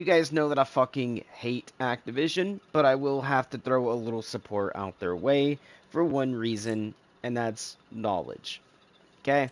You guys know that I fucking hate Activision, but I will have to throw a little support out their way for one reason, and that's knowledge. Okay?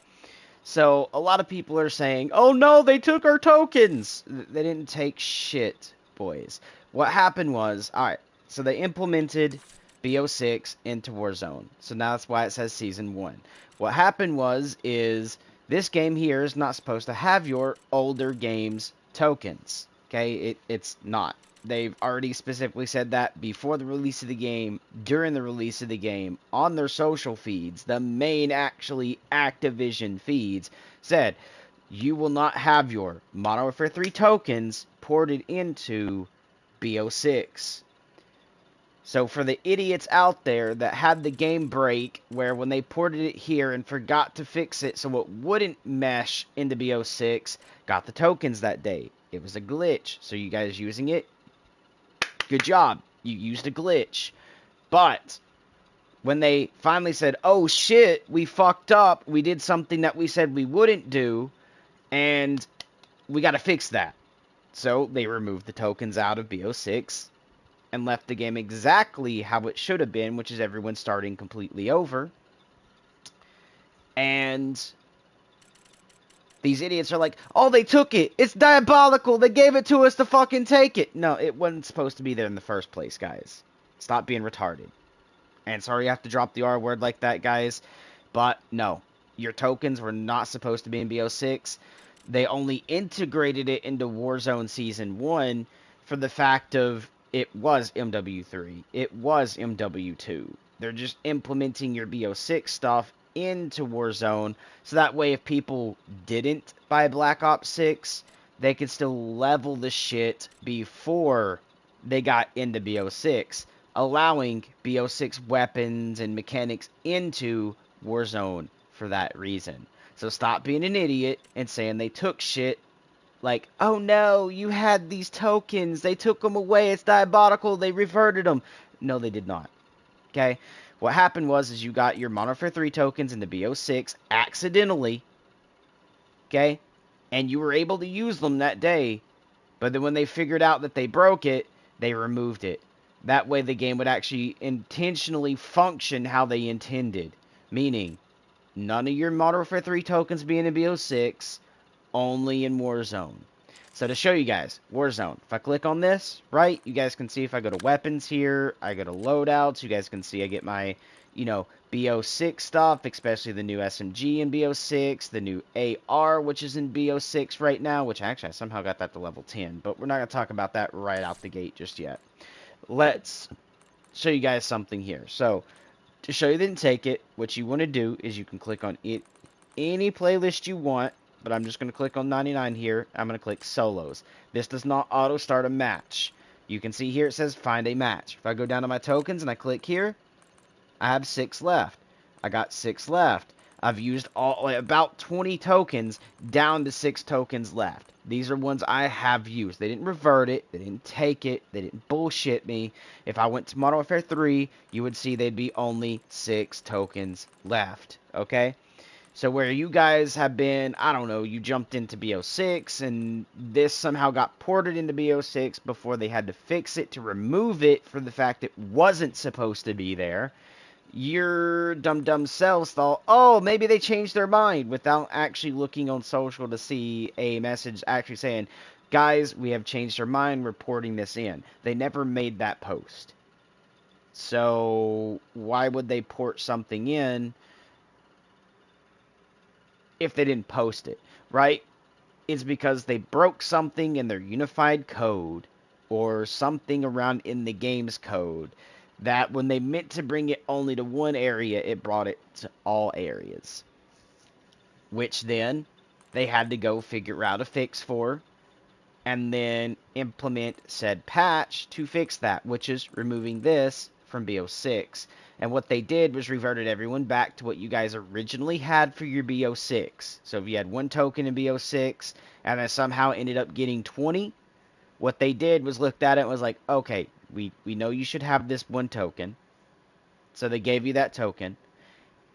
So, a lot of people are saying, oh no, they took our tokens! They didn't take shit, boys. What happened was, alright, so they implemented BO6 into Warzone. So now that's why it says Season 1. What happened is this game here is not supposed to have your older game's tokens. Okay, it's not. They've already specifically said that before the release of the game, during the release of the game, on their social feeds, the main actually Activision feeds, said you will not have your Modern Warfare 3 tokens ported into BO6. So for the idiots out there that had the game break where when they ported it here and forgot to fix it so it wouldn't mesh into BO6, got the tokens that day. It was a glitch. So you guys using it, good job. You used a glitch. But when they finally said, oh shit, we fucked up, we did something that we said we wouldn't do, and we got to fix that. So they removed the tokens out of BO6 and left the game exactly how it should have been, which is everyone starting completely over. And these idiots are like, oh, they took it. It's diabolical. They gave it to us to fucking take it. No, it wasn't supposed to be there in the first place, guys. Stop being retarded. And sorry you have to drop the R word like that, guys. But no, your tokens were not supposed to be in BO6. They only integrated it into Warzone Season 1 for the fact of it was MW3. It was MW2. They're just implementing your BO6 stuff into Warzone so that way if people didn't buy Black Ops 6, they could still level the shit before they got into BO6, allowing BO6 weapons and mechanics into Warzone for that reason. So stop being an idiot and saying they took shit like, oh no, you had these tokens, they took them away, it's diabolical, they reverted them. No, they did not. Okay? What happened was is you got your Modern Warfare 3 tokens in the BO6 accidentally, okay? And you were able to use them that day, but then when they figured out that they broke it, they removed it. That way the game would actually intentionally function how they intended. Meaning, none of your Modern Warfare 3 tokens being in BO6, only in Warzone. So to show you guys, Warzone, if I click on this, right, you guys can see if I go to weapons here, I go to loadouts, you guys can see I get my, BO6 stuff, especially the new SMG in BO6, the new AR, which is in BO6 right now, which actually I somehow got that to level 10, but we're not going to talk about that right out the gate just yet. Let's show you guys something here. So, to show you they didn't take it, what you want to do is you can click on it, any playlist you want, but I'm just going to click on 99 here. I'm going to click solos. This does not auto start a match. You can see here it says find a match. If I go down to my tokens and I click here, I have 6 left. I got 6 left. I've used about 20 tokens down to 6 tokens left. These are ones I have used. They didn't revert it. They didn't take it. They didn't bullshit me. If I went to Modern Warfare 3, you would see they'd be only 6 tokens left. Okay? So where you guys have been, I don't know, you jumped into BO6 and this somehow got ported into BO6 before they had to fix it to remove it for the fact it wasn't supposed to be there. Your dumb selves thought, oh, maybe they changed their mind without actually looking on social to see a message actually saying, guys, we have changed our mind, reporting this in. They never made that post. So why would they port something in if they didn't post it, right? It's because they broke something in their unified code or something around in the game's code that when they meant to bring it only to one area, it brought it to all areas. Which then they had to go figure out a fix for and then implement said patch to fix that, which is removing this from BO6. And what they did was reverted everyone back to what you guys originally had for your BO6. So if you had one token in BO6 and then somehow ended up getting 20, what they did was looked at it and was like, okay, we know you should have this one token. So they gave you that token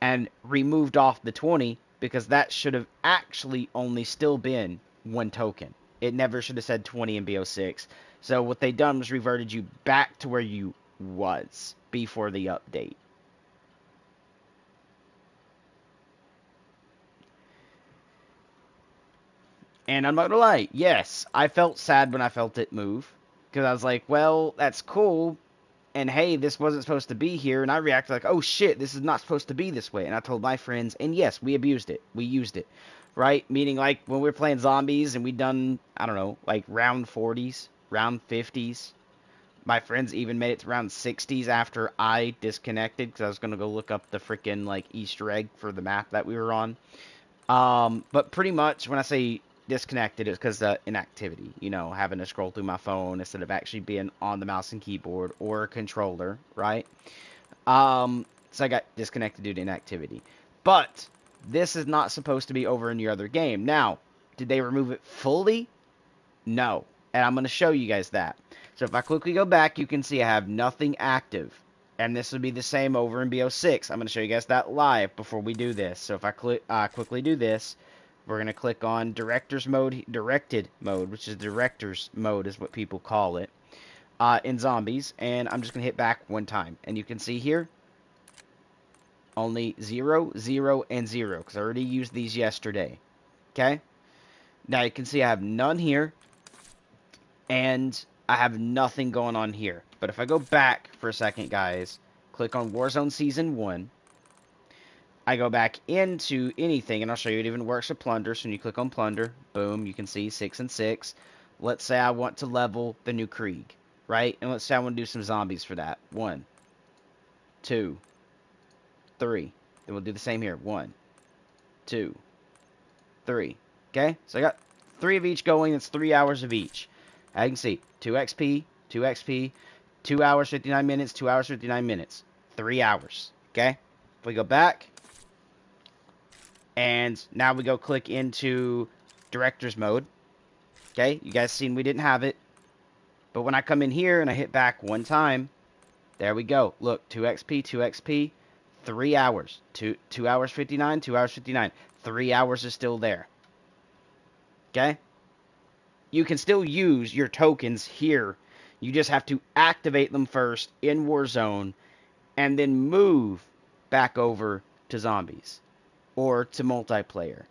and removed off the 20 because that should have actually only still been one token. It never should have said 20 in BO6. So what they done was reverted you back to where you was before the update. And I'm not gonna lie, yes, I felt sad when I felt it move. Because I was like, well, that's cool. And hey, this wasn't supposed to be here. And I reacted like, oh shit, this is not supposed to be this way. And I told my friends, and yes, we abused it. We used it. Right? Meaning like when we were playing zombies and we done, I don't know, like round 40s, round 50s. My friends even made it to round 60s after I disconnected because I was going to go look up the freaking like Easter egg for the map that we were on. But pretty much when I say disconnected, it's because of inactivity. You know, having to scroll through my phone instead of actually being on the mouse and keyboard or a controller, right? So I got disconnected due to inactivity. But this is not supposed to be over in your other game. Now, did they remove it fully? No. And I'm going to show you guys that. So if I quickly go back, you can see I have nothing active. And this would be the same over in BO6. I'm going to show you guys that live before we do this. So if I quickly do this, we're going to click on director's mode, directed mode, which is director's mode is what people call it, in zombies. And I'm just going to hit back one time. And you can see here, only 0, 0, and 0, because I already used these yesterday. Okay? Now you can see I have none here, and I have nothing going on here. But if I go back for a second, guys, click on Warzone Season 1, I go back into anything, and I'll show you it even works with Plunder. So when you click on Plunder, boom, you can see 6 and 6. Let's say I want to level the new Krieg, right? And let's say I want to do some zombies for that. 1, 2, 3. Then we'll do the same here. 1, 2, 3. Okay? So I got 3 of each going. That's 3 hours of each. As you can see, 2 XP, 2 XP, 2 hours, 59 minutes, 2 hours, 59 minutes. 3 hours. Okay? If we go back, and now we go click into director's mode. Okay? You guys seen we didn't have it. But when I come in here and I hit back one time, there we go. Look, 2 XP, 2 XP, 3 hours. 2 hours 59, 2 hours 59. 3 hours is still there. Okay? You can still use your tokens here. You just have to activate them first in Warzone and then move back over to zombies or to multiplayer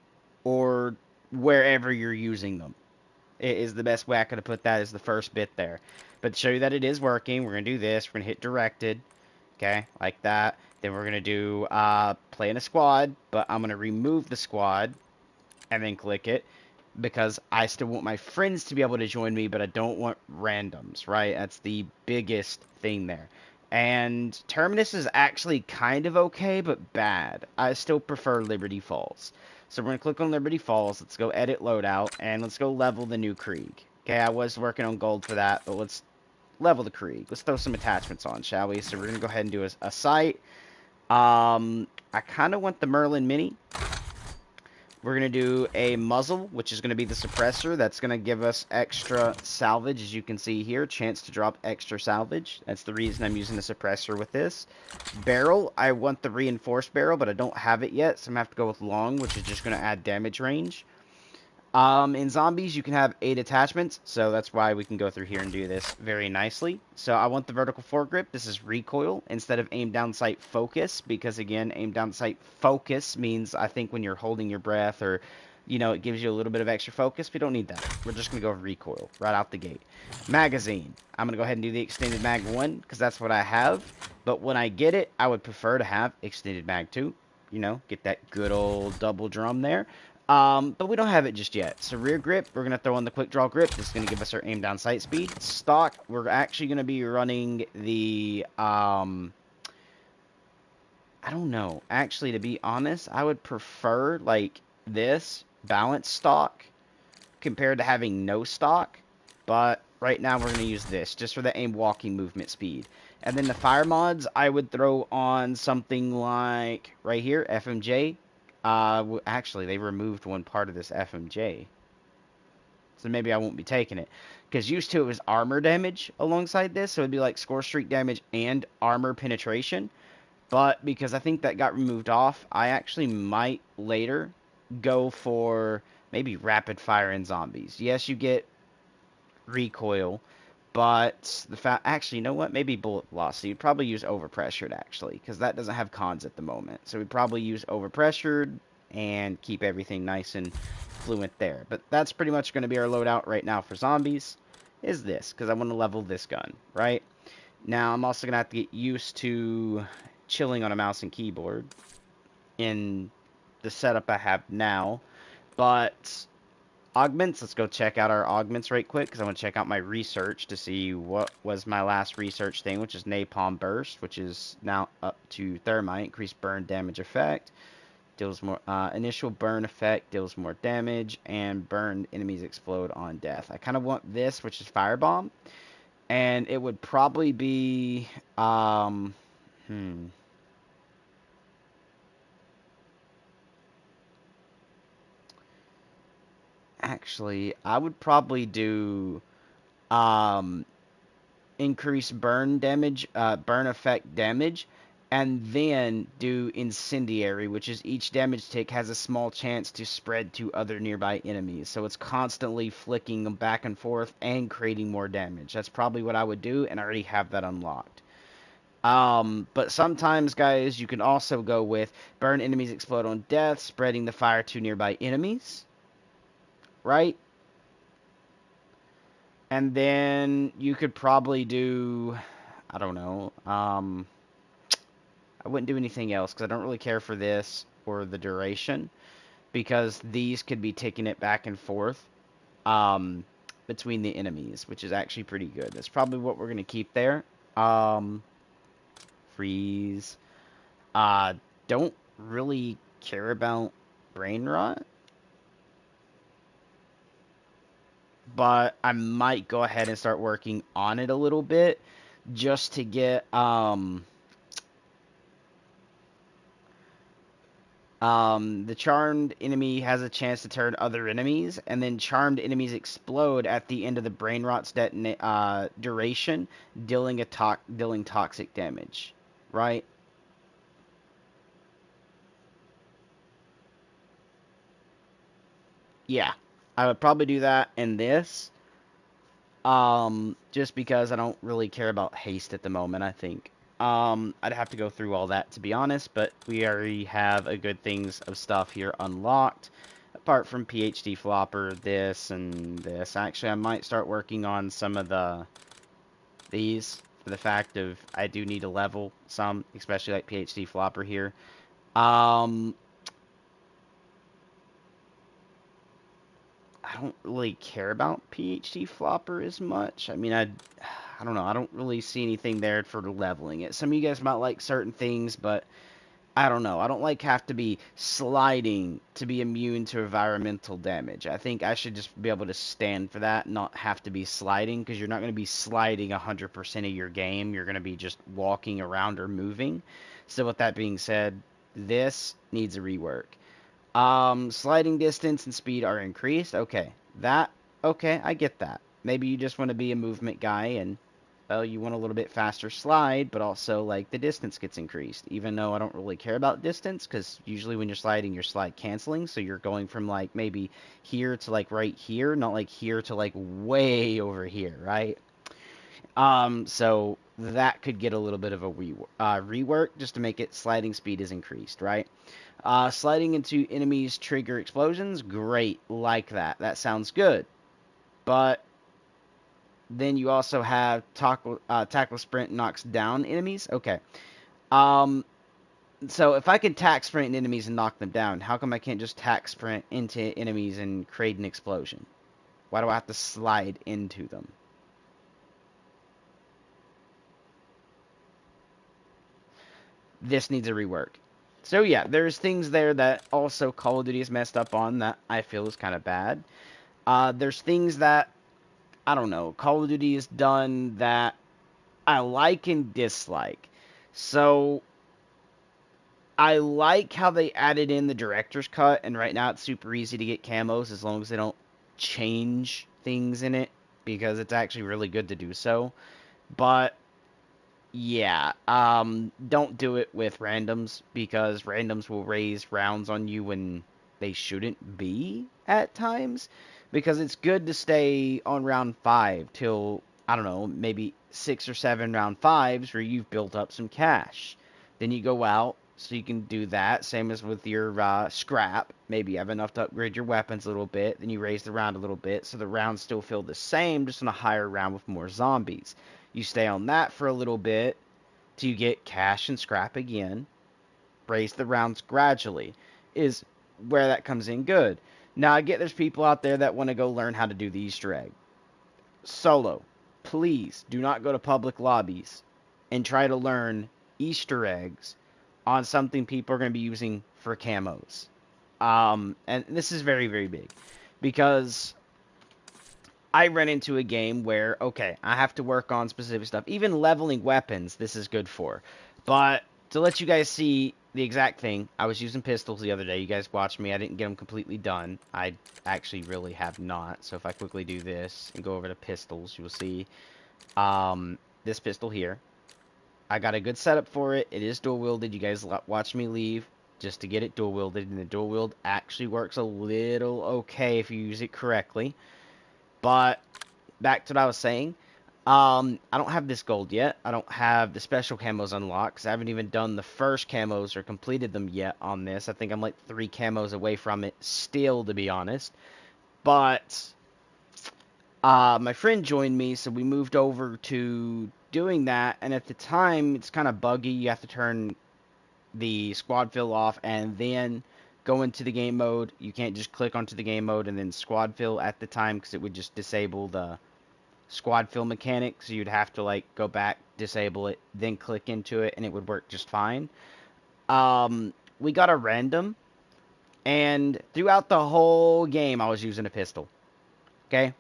or wherever you're using them. It is the best way I could have put that as the first bit there. But to show you that it is working, we're going to do this. We're going to hit directed. Okay, like that. Then we're going to do play in a squad, but I'm going to remove the squad and then click it because I still want my friends to be able to join me, but I don't want randoms, right? That's the biggest thing there. And Terminus is actually kind of okay, but bad. I still prefer Liberty Falls. So we're going to click on Liberty Falls. Let's go edit loadout, and let's go level the new Krieg. Okay, I was working on gold for that, but let's level the Krieg. Let's throw some attachments on, shall we? So we're going to go ahead and do a site. I kind of want the Merlin Mini. We're going to do a muzzle, which is going to be the suppressor. That's going to give us extra salvage, as you can see here. Chance to drop extra salvage. That's the reason I'm using the suppressor with this. Barrel, I want the reinforced barrel, but I don't have it yet, so I'm going to have to go with long, which is just going to add damage range. In zombies, you can have 8 attachments, so that's why we can go through here and do this very nicely. So I want the vertical foregrip. This is recoil instead of aim down sight focus, because again, aim down sight focus means I think when you're holding your breath or, you know, it gives you a little bit of extra focus. We don't need that. We're just going to go with recoil right out the gate. Magazine. I'm going to go ahead and do the extended mag 1 because that's what I have. But when I get it, I would prefer to have extended mag 2. You know, get that good old double drum there. But we don't have it just yet. So rear grip, we're going to throw on the quick draw grip. This is going to give us our aim down sight speed. Stock, we're actually going to be running the, I don't know. Actually, to be honest, I would prefer, like, this balance stock compared to having no stock. But right now we're going to use this just for the aim walking movement speed. And then the fire mods, I would throw on something like, right here, FMJ. Actually, they removed one part of this FMJ. So maybe I won't be taking it. Because used to it was armor damage alongside this. So it'd be like score streak damage and armor penetration. But because I think that got removed off, I actually might later go for maybe rapid fire and zombies. Yes, you get recoil, but the fact, actually, you know what? Maybe bullet velocity. You'd probably use overpressured, actually, because that doesn't have cons at the moment. So we'd probably use overpressured and keep everything nice and fluent there. But that's pretty much going to be our loadout right now for zombies, is this, because I want to level this gun, right? Now, I'm also going to have to get used to chilling on a mouse and keyboard in the setup I have now, but augments, let's go check out our augments right quick, because I want to check out my research to see what was my last research thing, which is Napalm Burst, which is now up to Thermite, increased burn damage effect, deals more, initial burn effect, deals more damage, and burned enemies explode on death. I kind of want this, which is Firebomb, and it would probably be, actually, I would probably do, um, increase burn damage, burn effect damage, and then do incendiary, which is each damage tick has a small chance to spread to other nearby enemies. So it's constantly flicking them back and forth and creating more damage. That's probably what I would do, and I already have that unlocked. But sometimes, guys, you can also go with burn enemies explode on death, spreading the fire to nearby enemies, right? And then you could probably do, I don't know, I wouldn't do anything else because I don't really care for this or the duration, because these could be taking it back and forth um, between the enemies, which is actually pretty good. That's probably what we're going to keep there. Um, freeze. Uh, don't really care about brain rot, but I might go ahead and start working on it a little bit just to get the charmed enemy has a chance to turn other enemies, and then charmed enemies explode at the end of the brain rot's duration, dealing toxic damage. Right? Yeah, I would probably do that in this. Just because I don't really care about haste at the moment, I think. I'd have to go through all that to be honest, but we already have a good things of stuff here unlocked. Apart from PhD Flopper, this and this. Actually, I might start working on some of these for the fact of I do need to level some, especially like PhD Flopper here. Um, I don't really care about PhD Flopper as much. I mean, I don't know. I don't really see anything there for leveling it. Some of you guys might like certain things, but I don't know. I don't like have to be sliding to be immune to environmental damage. I think I should just be able to stand for that, not have to be sliding, because you're not going to be sliding 100% of your game. You're going to be just walking around or moving. So with that being said, this needs a rework. Sliding distance and speed are increased. Okay, okay, I get that. Maybe you just want to be a movement guy and, well, you want a little bit faster slide, but also, like, the distance gets increased. Even though I don't really care about distance, because usually when you're sliding, you're slide canceling, so you're going from, like, maybe here to, like, right here, not, like, here to, like, way over here, right? So that could get a little bit of a rework just to make it sliding speed is increased, right? Sliding into enemies trigger explosions. Great. Like that. That sounds good. But then you also have tackle sprint knocks down enemies. Okay. Um, so if I can tack sprint enemies and knock them down, how come I can't just tack sprint into enemies and create an explosion? Why do I have to slide into them? This needs a rework. So yeah, there's things there that also Call of Duty is messed up on that I feel is kind of bad. There's things that, I don't know, Call of Duty has done that I like and dislike. So I like how they added in the director's cut, and right now it's super easy to get camos as long as they don't change things in it, because it's actually really good to do so. But yeah, don't do it with randoms, because randoms will raise rounds on you when they shouldn't be. at times, because it's good to stay on round 5 till, I don't know, maybe 6 or 7 round 5s where you've built up some cash. Then you go out, so you can do that. Same as with your scrap. Maybe you have enough to upgrade your weapons a little bit. Then you raise the round a little bit, so the rounds still feel the same, just on a higher round with more zombies. You stay on that for a little bit till you get cash and scrap again. Raise the rounds gradually is where that comes in good. Now, I get there's people out there that want to go learn how to do the Easter egg. Solo, please do not go to public lobbies and try to learn Easter eggs on something people are going to be using for camos. And this is very, very big because I ran into a game where, okay, I have to work on specific stuff. Even leveling weapons, this is good for. But to let you guys see the exact thing, I was using pistols the other day. You guys watched me. I didn't get them completely done. I actually really have not. So if I quickly do this and go over to pistols, you will see this pistol here. I got a good setup for it. It is dual-wielded. You guys watch me leave just to get it dual-wielded. And the dual-wield actually works a little okay if you use it correctly. But back to what I was saying. I don't have this gold yet. I don't have the special camos unlocked because I haven't even done the first camos or completed them yet on this. I think I'm like 3 camos away from it still, to be honest. But my friend joined me, so we moved over to doing that. And at the time, it's kind of buggy. You have to turn the squad fill off and then go into the game mode. You can't just click onto the game mode and then squad fill at the time because it would just disable the squad fill mechanic. So you'd have to like go back, disable it, then click into it, and it would work just fine. We got a random, and throughout the whole game, I was using a pistol. Okay.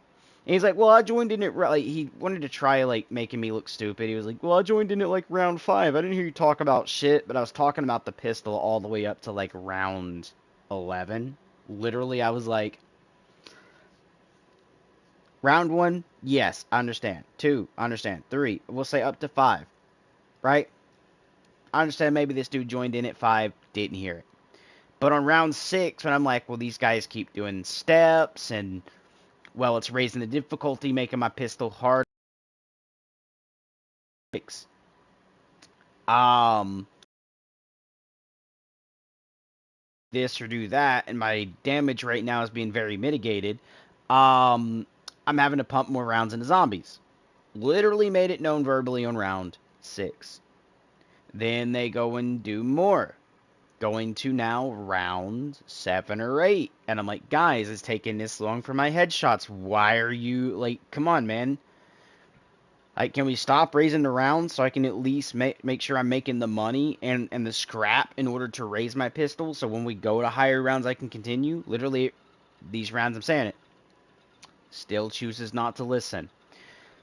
And he's like, well, I joined in it, like, he wanted to try, like, making me look stupid. He was like, well, I joined in it, like, round 5. I didn't hear you talk about shit, but I was talking about the pistol all the way up to, like, round 11. Literally, I was like, round 1, yes, I understand. 2, I understand. 3, we'll say up to 5, right? I understand maybe this dude joined in at 5, didn't hear it. But on round 6, when I'm like, well, these guys keep doing steps, and well, it's raising the difficulty, making my pistol hard. This or do that, and my damage right now is being very mitigated. I'm having to pump more rounds into zombies. Literally made it known verbally on round 6. Then they go and do more. Going to now round 7 or 8. And I'm like, guys, it's taking this long for my headshots. Why are you, like, come on, man. Like, can we stop raising the rounds so I can at least make sure I'm making the money and the scrap in order to raise my pistol so when we go to higher rounds I can continue? Literally, these rounds I'm saying it. Still chooses not to listen.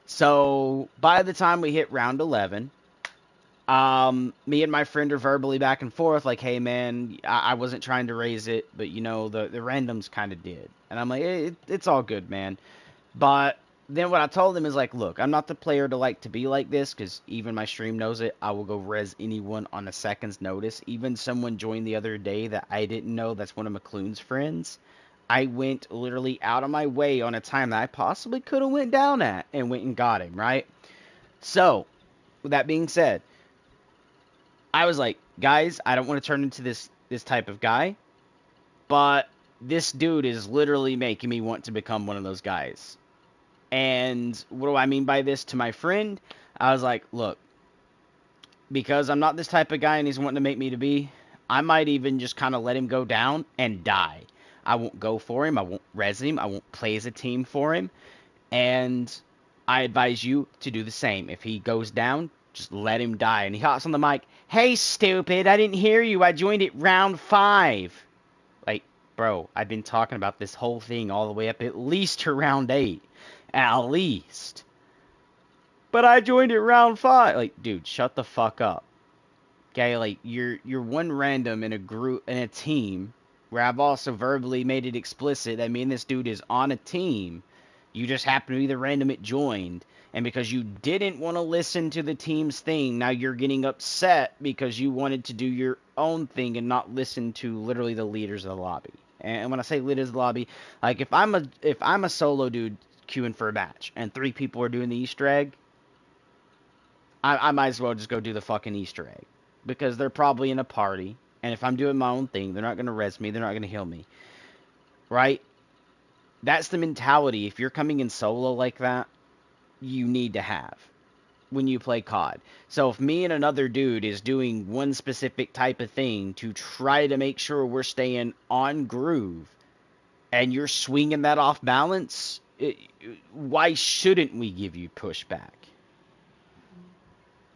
So, by the time we hit round 11, me and my friend are verbally back and forth like, hey man, I wasn't trying to raise it, but you know, the randoms kind of did. And I'm like, it's all good, man. But then what I told him is like, look, I'm not the player to like to be like this because even my stream knows it. I will go res anyone on a second's notice. Even someone joined the other day that I didn't know that's one of McClune's friends. I went literally out of my way on a time that I possibly could have went down at and went and got him, right? So, with that being said, I was like, guys, I don't want to turn into this type of guy, but this dude is literally making me want to become one of those guys. And what do I mean by this to my friend? I was like, look, because I'm not this type of guy and he's wanting to make me to be, I might even just kind of let him go down and die. I won't go for him. I won't res him. I won't play as a team for him. And I advise you to do the same. If he goes down, just let him die. And he hops on the mic, hey, stupid, I didn't hear you. I joined it round 5. Like, bro, I've been talking about this whole thing all the way up at least to round 8. At least. But I joined it round 5. Like, dude, shut the fuck up. Okay, like, you're one random in a group, in a team, where I've also verbally made it explicit that me and this dude is on a team. You just happen to be the random it joined. And because you didn't want to listen to the team's thing, now you're getting upset because you wanted to do your own thing and not listen to literally the leaders of the lobby. And when I say lit as the lobby, like if I'm a solo dude queuing for a match and 3 people are doing the Easter egg, I might as well just go do the fucking Easter egg, because they're probably in a party, and if I'm doing my own thing, they're not gonna res me, they're not gonna heal me, right? That's the mentality. If you're coming in solo like that, you need to have when you play COD. So if me and another dude is doing one specific type of thing to try to make sure we're staying on groove, and you're swinging that off balance, why shouldn't we give you pushback?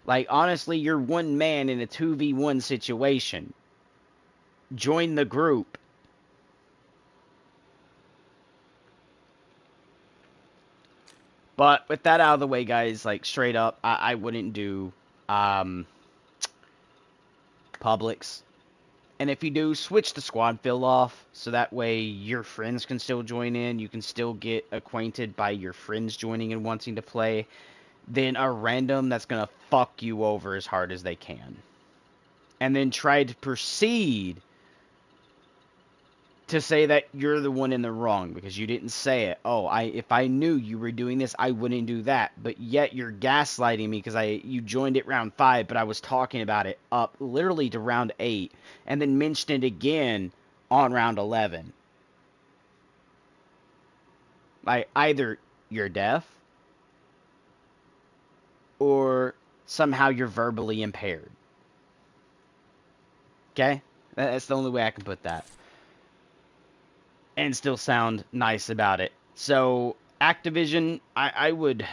Like, honestly, you're one man in a 2v1 situation. Join the group. But with that out of the way, guys, like, straight up, I wouldn't do Publix. And if you do, switch the squad fill off, so that way your friends can still join in. You can still get acquainted by your friends joining and wanting to play. Then a random that's going to fuck you over as hard as they can. And then try to proceed to say that you're the one in the wrong because you didn't say it. Oh, if I knew you were doing this, I wouldn't do that. But yet you're gaslighting me because you joined it round 5, but I was talking about it up literally to round 8, and then mentioned it again on round 11. Like, either you're deaf or somehow you're verbally impaired. Okay? That's the only way I can put that. And still sound nice about it. So, Activision, I would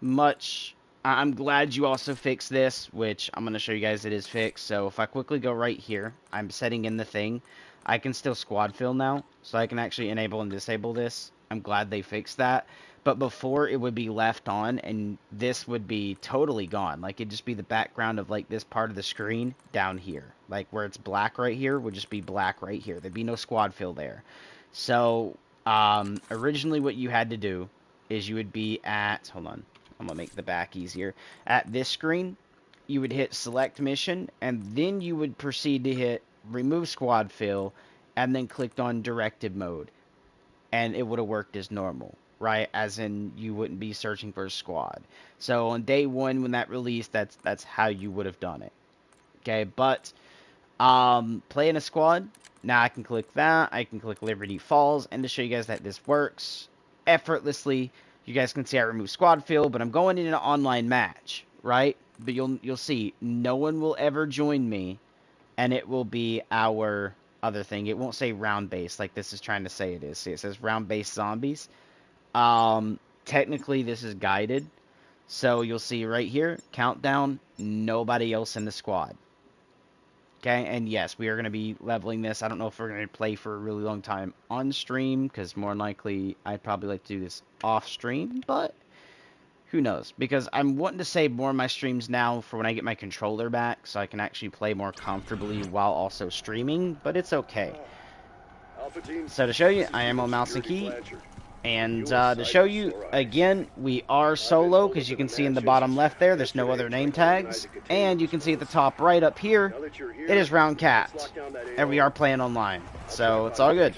much... I'm glad you also fixed this, which I'm going to show you guys it is fixed. So, if I quickly go right here, I'm setting in the thing. I can still squad fill now, so I can actually enable and disable this. I'm glad they fixed that. But before, it would be left on, and this would be totally gone. Like, it'd just be the background of, like, this part of the screen down here. Like, where it's black right here would just be black right here. There'd be no squad fill there. So, originally what you had to do is you would be at, hold on, I'm going to make the back easier. At this screen, you would hit select mission, and then you would proceed to hit remove squad fill, and then clicked on directed mode. And it would have worked as normal, right? As in, you wouldn't be searching for a squad. So on day 1, when that released, that's how you would have done it. Okay, but playing a squad, now I can click that, I can click Liberty Falls, and to show you guys that this works effortlessly, you guys can see I remove squad fill, but I'm going in an online match, right? But you'll see, no one will ever join me, and it will be our other thing. It won't say round base like this is trying to say it is. See, it says round base zombies. Technically, this is guided, so you'll see right here, countdown, nobody else in the squad. Okay, and yes, we are going to be leveling this. I don't know if we're going to play for a really long time on stream, because more than likely, I'd probably like to do this off stream, but who knows? Because I'm wanting to save more of my streams now for when I get my controller back, so I can actually play more comfortably while also streaming, but it's okay. So to show you, I am on mouse and key. And to show you, again, we are solo, because you can see in the bottom left there, there's no other name tags. And you can see at the top right up here, it is round cat. And we are playing online. So it's all good.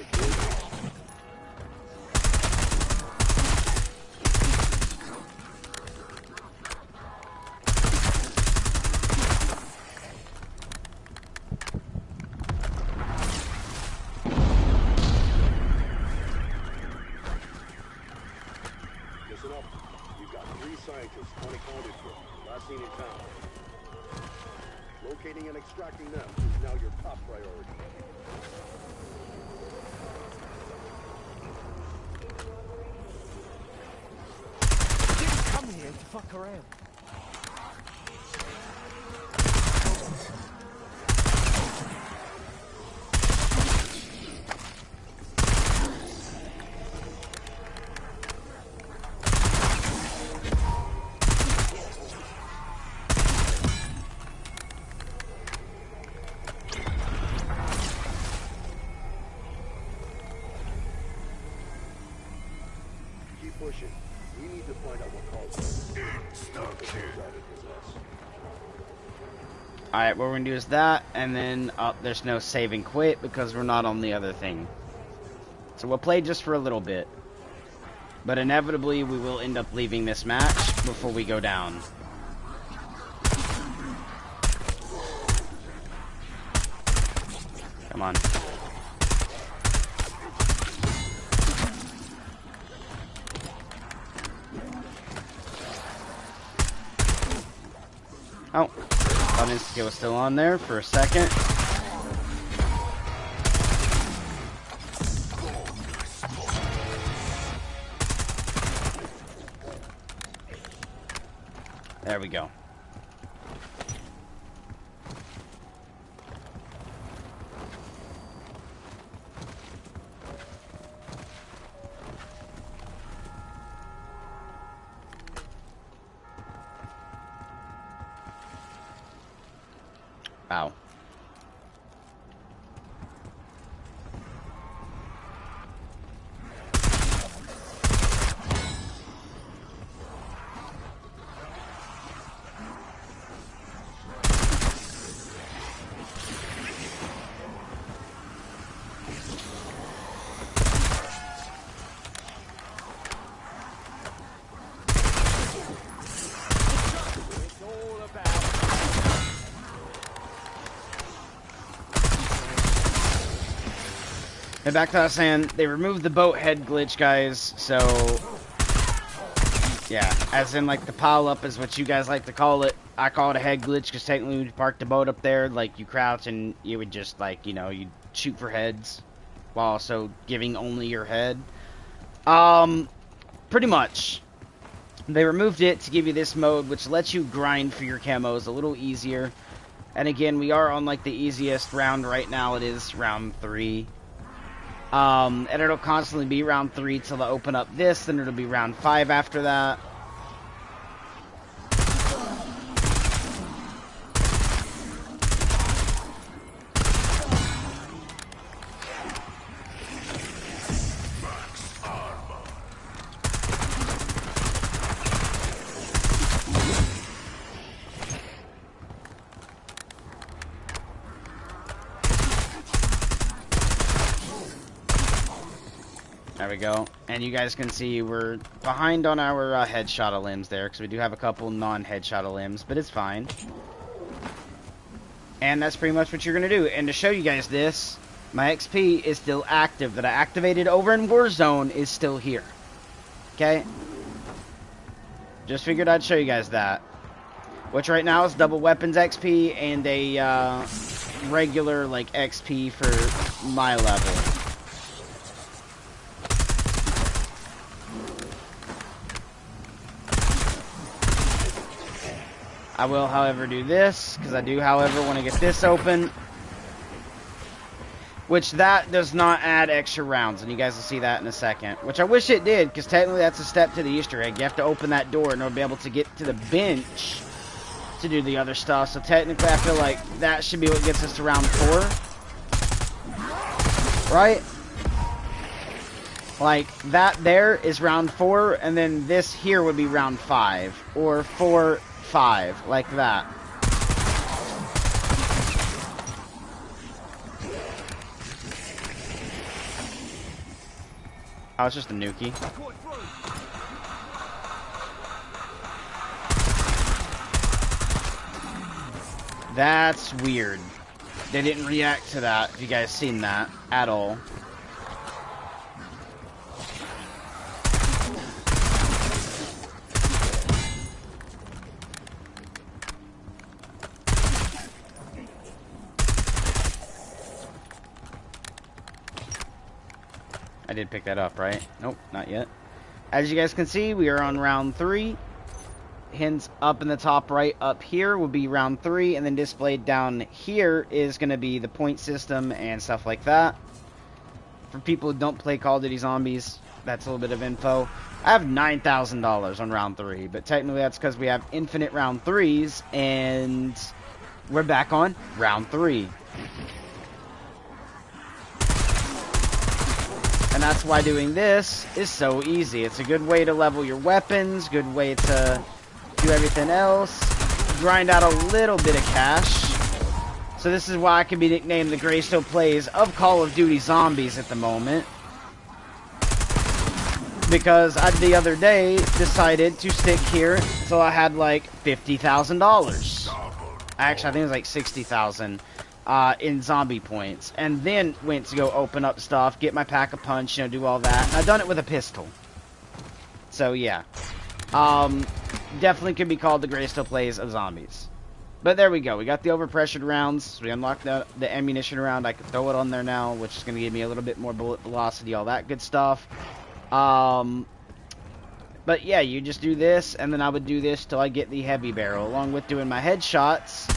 Locating and extracting them is now your top priority. You didn't come here to fuck around. Pushing. We need to find out what caused it. Alright, what we're going to do is that, and then, there's no save and quit because we're not on the other thing. So we'll play just for a little bit. But inevitably, we will end up leaving this match before we go down. Come on. Oh, thought insta-kill was still on there for a second. There we go. Ow. And back to what I was saying, they removed the boat head glitch, guys, so yeah, as in like the pile up is what you guys like to call it. I call it a head glitch because technically when you park the boat up there, like you crouch and you would just like, you know, you'd shoot for heads while also giving only your head. Pretty much. They removed it to give you this mode, which lets you grind for your camos a little easier. And again, we are on like the easiest round right now. It is round 3. And it'll constantly be round 3 till they open up this, then it'll be round 5 after that. There we go. And you guys can see we're behind on our headshot limbs there, because we do have a couple non-headshot limbs, but it's fine. And that's pretty much what you're going to do. And to show you guys this, my XP is still active. That I activated over in Warzone is still here. Okay? Just figured I'd show you guys that. Which right now is double weapons XP and a regular like XP for my level. I will, however, do this, because I do, however, want to get this open. Which, that does not add extra rounds, and you guys will see that in a second. Which I wish it did, because technically that's a step to the Easter egg. You have to open that door in order to be able to get to the bench to do the other stuff. So technically, I feel like that should be what gets us to round 4. Right? Like, that there is round 4, and then this here would be round 5. Or 4, 5, like that. Oh, it's just a nukie. That's weird. They didn't react to that, if you guys seen that, at all. I did pick that up, right? Nope, not yet. As you guys can see, we are on round 3. Hence, up in the top right up here will be round 3, and then displayed down here is going to be the point system and stuff like that. For people who don't play Call of Duty Zombies, that's a little bit of info. I have $9,000 on round 3, but technically that's because we have infinite round 3s, and we're back on round 3. And that's why doing this is so easy. It's a good way to level your weapons, good way to do everything else, grind out a little bit of cash. So this is why I can be nicknamed the Graystow Plays of Call of Duty Zombies at the moment. because I, the other day, decided to stick here, so I had like $50,000. Actually, I think it was like 60,000 in zombie points, and then went to go open up stuff, get my pack a punch, you know, do all that. And I've done it with a pistol. So yeah, definitely could be called the greatest of plays of zombies. But there we go. We got the overpressured rounds. We unlocked the ammunition round. I can throw it on there now, which is going to give me a little bit more bullet velocity, all that good stuff. But yeah, you just do this, and then I would do this till I get the heavy barrel, along with doing my headshots,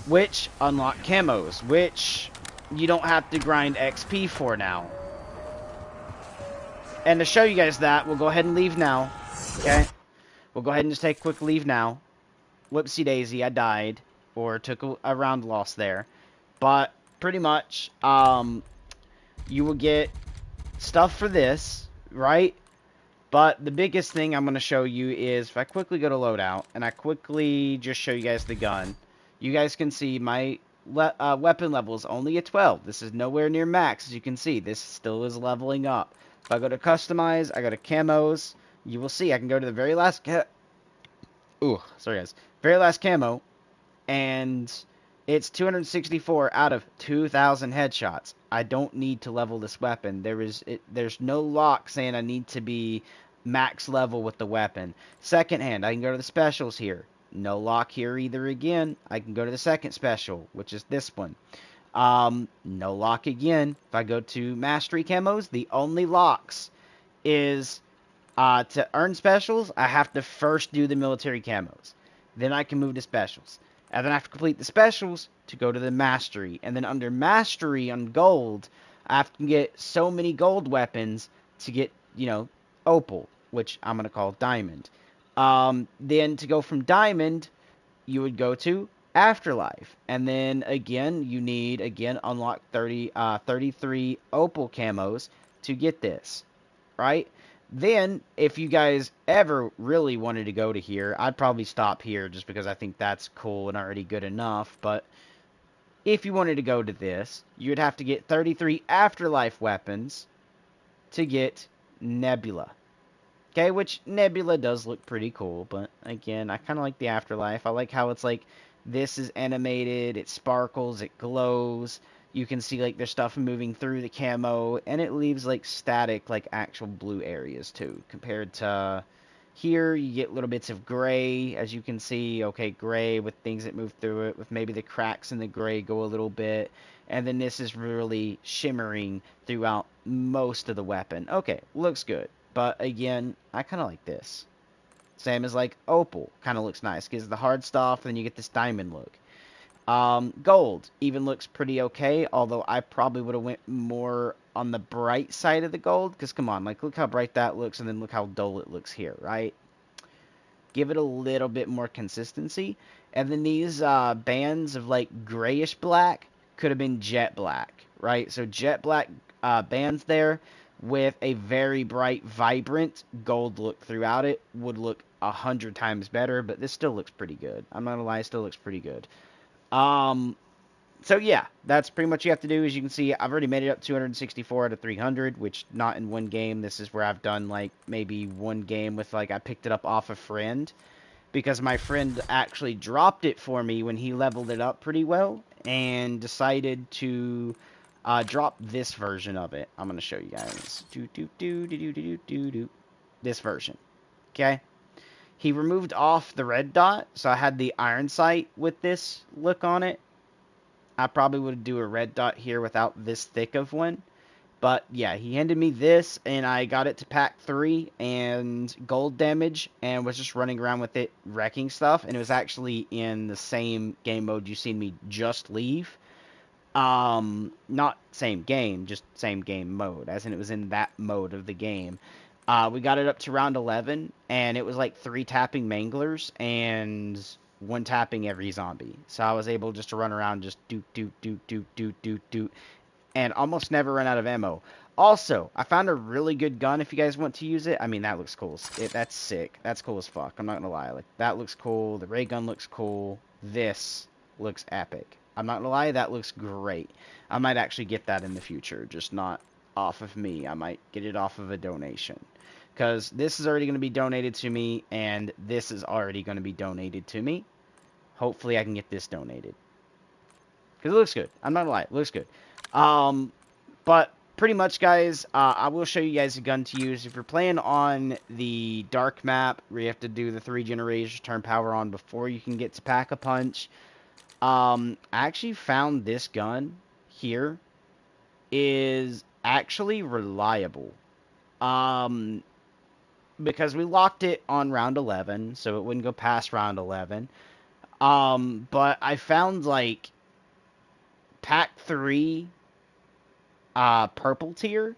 which unlock camos, which you don't have to grind XP for now. And to show you guys that, we'll go ahead and leave now. Okay? We'll go ahead and just take a quick leave now. Whoopsie daisy, I died, or took a round loss there. But pretty much, you will get stuff for this, right? But the biggest thing I'm going to show you is, if I quickly go to loadout, and I quickly just show you guys the gun, you guys can see my weapon level is only at 12. This is nowhere near max, as you can see. This still is leveling up. If I go to customize, I go to camos, you will see I can go to the very last... sorry guys. Very last camo, and it's 264 out of 2,000 headshots. I don't need to level this weapon. There's no lock saying I need to be max level with the weapon. Second hand, I can go to the specials here. No lock here either again. I can go to the second special, which is this one. No lock again. If I go to mastery camos, the only locks is to earn specials, I have to first do the military camos. Then I can move to specials. And then I have to complete the specials to go to the mastery. And then under mastery on gold, I have to get so many gold weapons to get, you know, opal, which I'm going to call diamond. Then to go from diamond, you would go to afterlife. And then again, you need, unlock 33 opal camos to get this, right? Then, if you guys ever really wanted to go to here, I'd probably stop here just because I think that's cool and already good enough. But if you wanted to go to this, you'd have to get 33 afterlife weapons to get Nebula. Okay, which Nebula does look pretty cool, but again, I kind of like the afterlife. I like how it's like, this is animated, it sparkles, it glows. You can see, like, there's stuff moving through the camo, and it leaves, like, static, like, actual blue areas, too. Compared to here, you get little bits of gray, as you can see. Okay, gray with things that move through it, with maybe the cracks in the gray go a little bit. And then this is really shimmering throughout most of the weapon. Okay, looks good. But, again, I kind of like this. Same as, like, opal. Kind of looks nice. Gives the hard stuff, then you get this diamond look. Gold even looks pretty okay, although I probably would have went more on the bright side of the gold, because come on, like, look how bright that looks, and then look how dull it looks here, right? Give it a little bit more consistency, and then these bands of, like, grayish black could have been jet black, right? So jet black bands there with a very bright, vibrant gold look throughout it would look 100 times better, but this still looks pretty good. I'm not gonna lie, it still looks pretty good. So yeah, that's pretty much what you have to do. As you can see, I've already made it up 264 out of 300, which not in one game. This is where I've done, like, maybe one game with, like, I picked it up off a friend, because my friend actually dropped it for me when he leveled it up pretty well, and decided to drop this version of it. I'm going to show you guys. This version. Okay? He removed off the red dot, so I had the iron sight with this look on it. I probably would do a red dot here without this thick of one. But yeah, he handed me this, and I got it to pack 3 and gold damage, and was just running around with it, wrecking stuff. And it was actually in the same game mode you seen me just leave. Not same game, just same game mode, as in it was in that mode of the game. We got it up to round 11, and it was like 3 tapping manglers and 1 tapping every zombie. So I was able just to run around, just doot, and almost never run out of ammo. Also, I found a really good gun if you guys want to use it. I mean, that looks cool. That's sick. That's cool as fuck. I'm not gonna lie. Like, that looks cool. The ray gun looks cool. This looks epic. I'm not gonna lie, that looks great. I might actually get that in the future, just not off of me. I might get it off of a donation. Because this is already going to be donated to me, and this is already going to be donated to me. Hopefully I can get this donated. Because it looks good. I'm not going to lie. It looks good. But pretty much, guys, I will show you guys a gun to use. If you're playing on the dark map, where you have to do the 3 generators, turn power on before you can get to Pack-a-Punch, I actually found this gun here is actually reliable. Because we locked it on round 11, so it wouldn't go past round 11. But I found, like, Pack 3, purple tier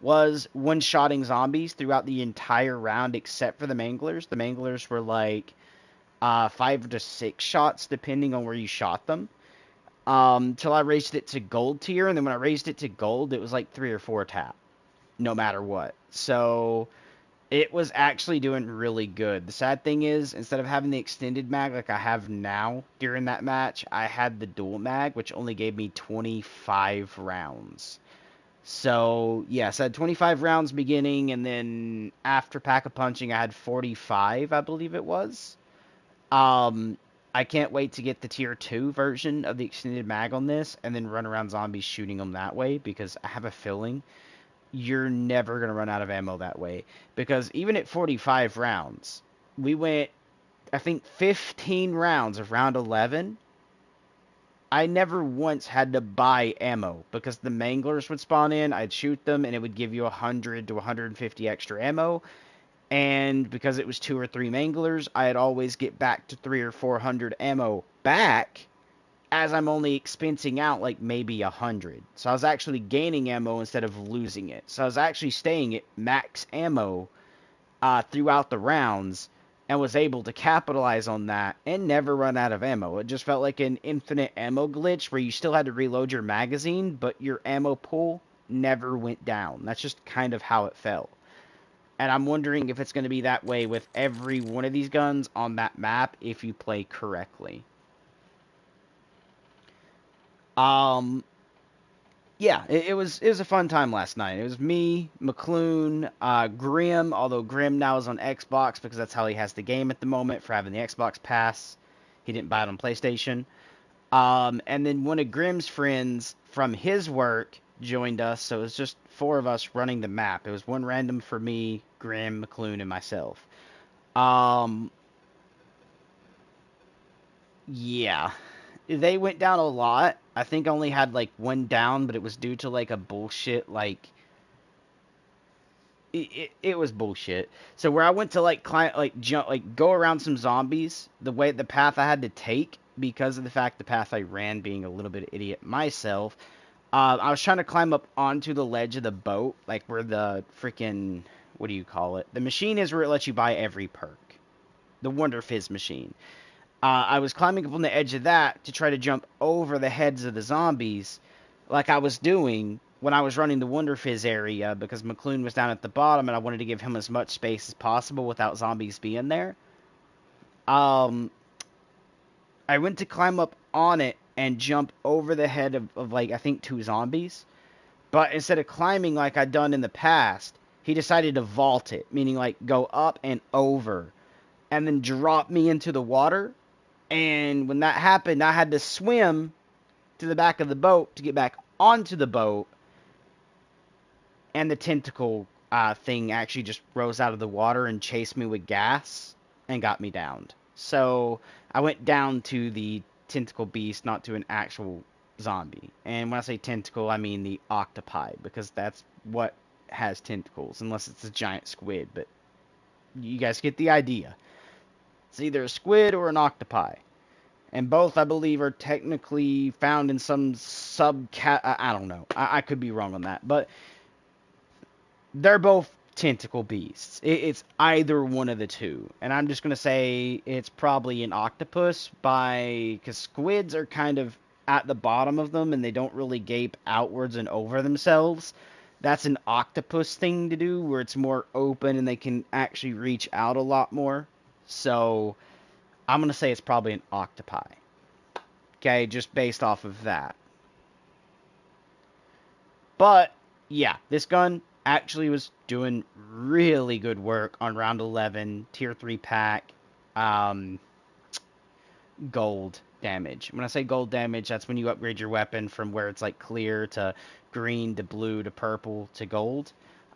was one-shotting zombies throughout the entire round except for the manglers. The manglers were, like, 5 to 6 shots, depending on where you shot them. Till I raised it to gold tier, and then when I raised it to gold, it was, like, 3 or 4 tap, no matter what. So it was actually doing really good. The sad thing is, instead of having the extended mag like I have now during that match, I had the dual mag, which only gave me 25 rounds. So, yes, I had 25 rounds beginning, and then after Pack-a-Punching, I had 45, I believe it was. I can't wait to get the Tier 2 version of the extended mag on this, and then run around zombies shooting them that way, because I have a feeling you're never going to run out of ammo that way. Because even at 45 rounds, we went, I think, 15 rounds of round 11. I never once had to buy ammo because the manglers would spawn in, I'd shoot them, and it would give you 100 to 150 extra ammo. And because it was 2 or 3 manglers, I'd always get back to 3 or 400 ammo back, as I'm only expensing out like maybe 100. So I was actually gaining ammo instead of losing it. So I was actually staying at max ammo throughout the rounds, and was able to capitalize on that and never run out of ammo. It just felt like an infinite ammo glitch where you still had to reload your magazine, but your ammo pool never went down. That's just kind of how it felt. And I'm wondering if it's going to be that way with every one of these guns on that map if you play correctly. Yeah, it was a fun time last night. It was me, McClune, Grim, although Grim now is on Xbox because that's how he has the game at the moment for having the Xbox Pass. He didn't buy it on PlayStation. And then one of Grim's friends from his work joined us, so it was just 4 of us running the map. It was one random for me, Grim, McClune, and myself. Yeah. They went down a lot. I think I only had like 1 down, but it was due to like a bullshit, like, it was bullshit. So where I went to like climb, like jump, like go around some zombies, the path I had to take because of the fact the path I ran being a little bit of idiot myself, I was trying to climb up onto the ledge of the boat, like where the freaking, what do you call it? The machine is where it lets you buy every perk. The Wonder Fizz machine. I was climbing up on the edge of that to try to jump over the heads of the zombies like I was doing when I was running the Wonder Fizz area because McClune was down at the bottom and I wanted to give him as much space as possible without zombies being there. I went to climb up on it and jump over the head of like, I think 2 zombies. But instead of climbing like I'd done in the past, he decided to vault it, meaning like go up and over and then drop me into the water. And when that happened, I had to swim to the back of the boat to get back onto the boat. And the tentacle thing actually just rose out of the water and chased me with gas and got me downed. So I went down to the tentacle beast, not to an actual zombie. And when I say tentacle, I mean the octopi, because that's what has tentacles, unless it's a giant squid. But you guys get the idea. It's either a squid or an octopi. And both, I believe, are technically found in some subcat. I don't know. I could be wrong on that. But they're both tentacle beasts. It's either one of the two. And I'm just going to say it's probably an octopus because squids are kind of at the bottom of them and they don't really gape outwards and over themselves. That's an octopus thing to do where it's more open and they can actually reach out a lot more. So I'm going to say it's probably an octopi. Okay, just based off of that. But yeah, this gun actually was doing really good work on round 11, tier 3 pack, um, gold damage. When I say gold damage, that's when you upgrade your weapon from where it's like clear to green to blue to purple to gold.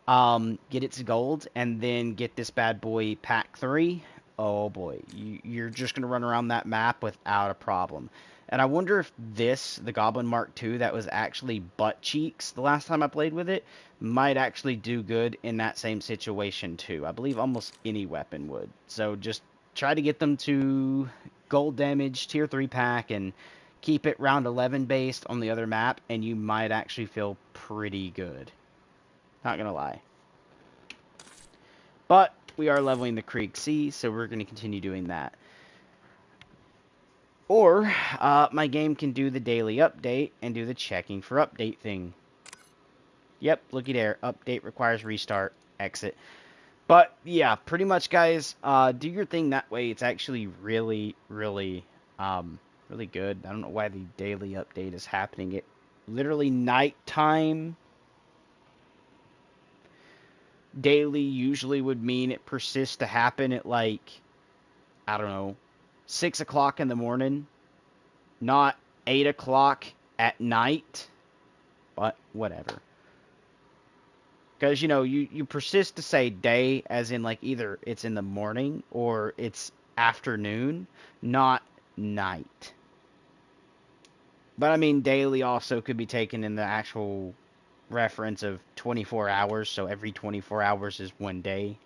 Get it to gold, and then get this bad boy pack 3. Oh boy, you're just going to run around that map without a problem. And I wonder if this, the Goblin Mark II, that was actually butt cheeks the last time I played with it, might actually do good in that same situation too. I believe almost any weapon would. So just try to get them to gold damage, tier 3 pack, and keep it round 11 based on the other map, and you might actually feel pretty good. Not gonna lie. But we are leveling the Krieg C, so we're going to continue doing that. Or, my game can do the daily update and do the checking for update thing. Yep, looky there. Update requires restart. Exit. But, yeah, pretty much, guys, do your thing that way. It's actually really, really, really good. I don't know why the daily update is happening at literally nighttime. Daily usually would mean it persists to happen at, like, I don't know, 6 o'clock in the morning, not 8 o'clock at night, but whatever. Because, you know, you persist to say day as in, like, either it's in the morning or it's afternoon, not night. But, I mean, daily also could be taken in the actual reference of 24 hours, so every 24 hours is one day.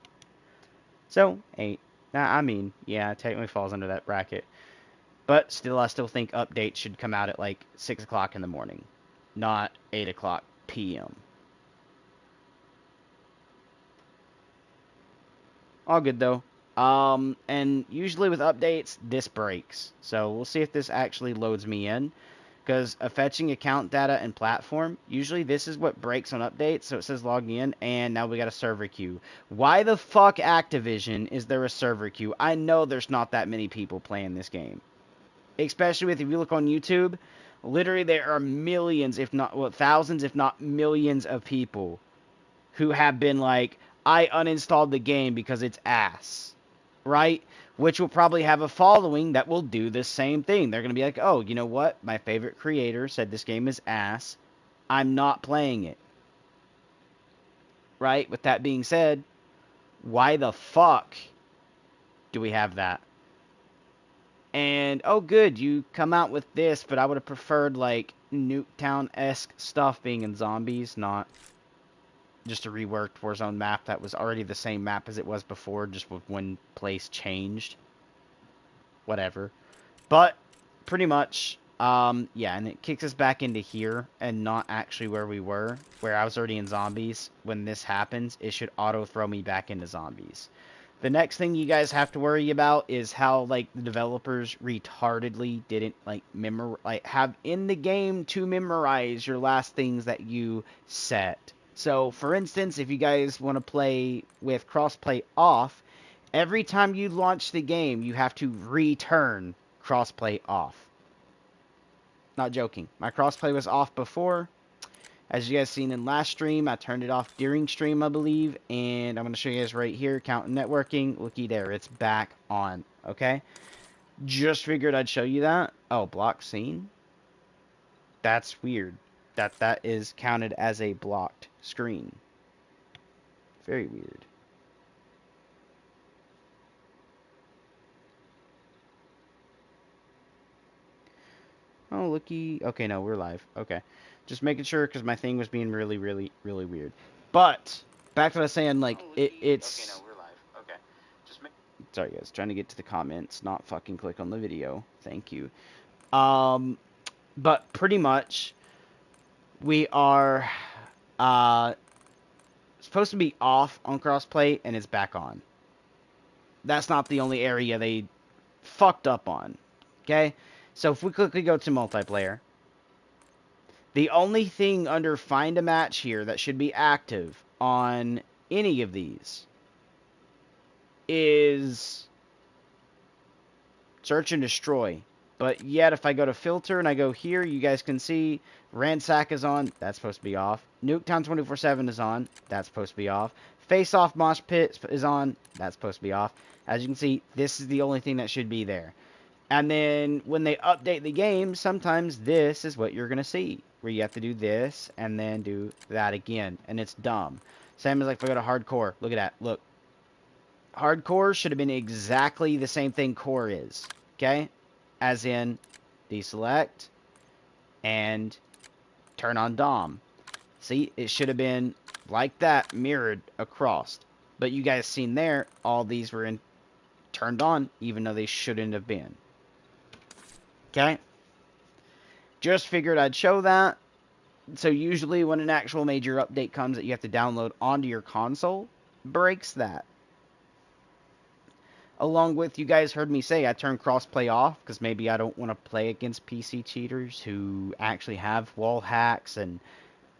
So, 8. I mean, yeah, it technically falls under that bracket. But still, I still think updates should come out at like 6 o'clock in the morning, not 8 o'clock p.m. All good, though. And usually with updates, this breaks. So we'll see if this actually loads me in. Because fetching account data and platform, usually this is what breaks on updates. So it says logging in, and now we got a server queue. Why the fuck, Activision, is there a server queue? I know there's not that many people playing this game. Especially if you look on YouTube, literally there are millions, if not, well, thousands, if not millions of people who have been like, I uninstalled the game because it's ass, right? Which will probably have a following that will do the same thing. They're going to be like, oh, you know what? My favorite creator said this game is ass. I'm not playing it. Right? With that being said, why the fuck do we have that? And, oh good, you come out with this, but I would have preferred, like, Nuketown-esque stuff being in zombies, not just a reworked Warzone map that was already the same map as it was before, just with one place changed. Whatever. But, pretty much, yeah, and it kicks us back into here, and not actually where we were, where I was already in zombies. When this happens, it should auto-throw me back into zombies. The next thing you guys have to worry about is how, like, the developers retardedly didn't, like, have in the game to memorize your last things that you set. So, for instance, if you guys want to play with crossplay off, every time you launch the game, you have to return crossplay off. Not joking. My crossplay was off before. As you guys seen in last stream, I turned it off during stream, I believe, and I'm going to show you guys right here, counting networking. Looky there, it's back on, okay? Just figured I'd show you that. Oh, block scene? That's weird. That is counted as a blocked screen. Very weird. Oh, looky. Okay, no, we're live. Okay. Just making sure, because my thing was being really, really, really weird. But, back to what I was saying, like, it's... Okay, no, we're live. Okay. Sorry, guys. Trying to get to the comments, not fucking click on the video. Thank you. But, pretty much, we are, supposed to be off on crossplay, and it's back on. That's not the only area they fucked up on. Okay? So, if we quickly go to multiplayer... The only thing under find a match here that should be active on any of these is search and destroy. But yet, if I go to filter and I go here, you guys can see Ransack is on. That's supposed to be off. Nuketown 24/7 is on. That's supposed to be off. Face Off Mosh Pit is on. That's supposed to be off. As you can see, this is the only thing that should be there. And then when they update the game, sometimes this is what you're going to see. Where you have to do this and then do that again. And it's dumb. Same as like if I go to hardcore. Look at that. Look. Hardcore should have been exactly the same thing core is. Okay? As in, deselect and turn on DOM. See, it should have been like that, mirrored across. But you guys seen there, all these were turned on, even though they shouldn't have been. Okay? Just figured I'd show that. So usually when an actual major update comes that you have to download onto your console, breaks that. Along with, you guys heard me say I turned crossplay off because maybe I don't want to play against PC cheaters who actually have wall hacks and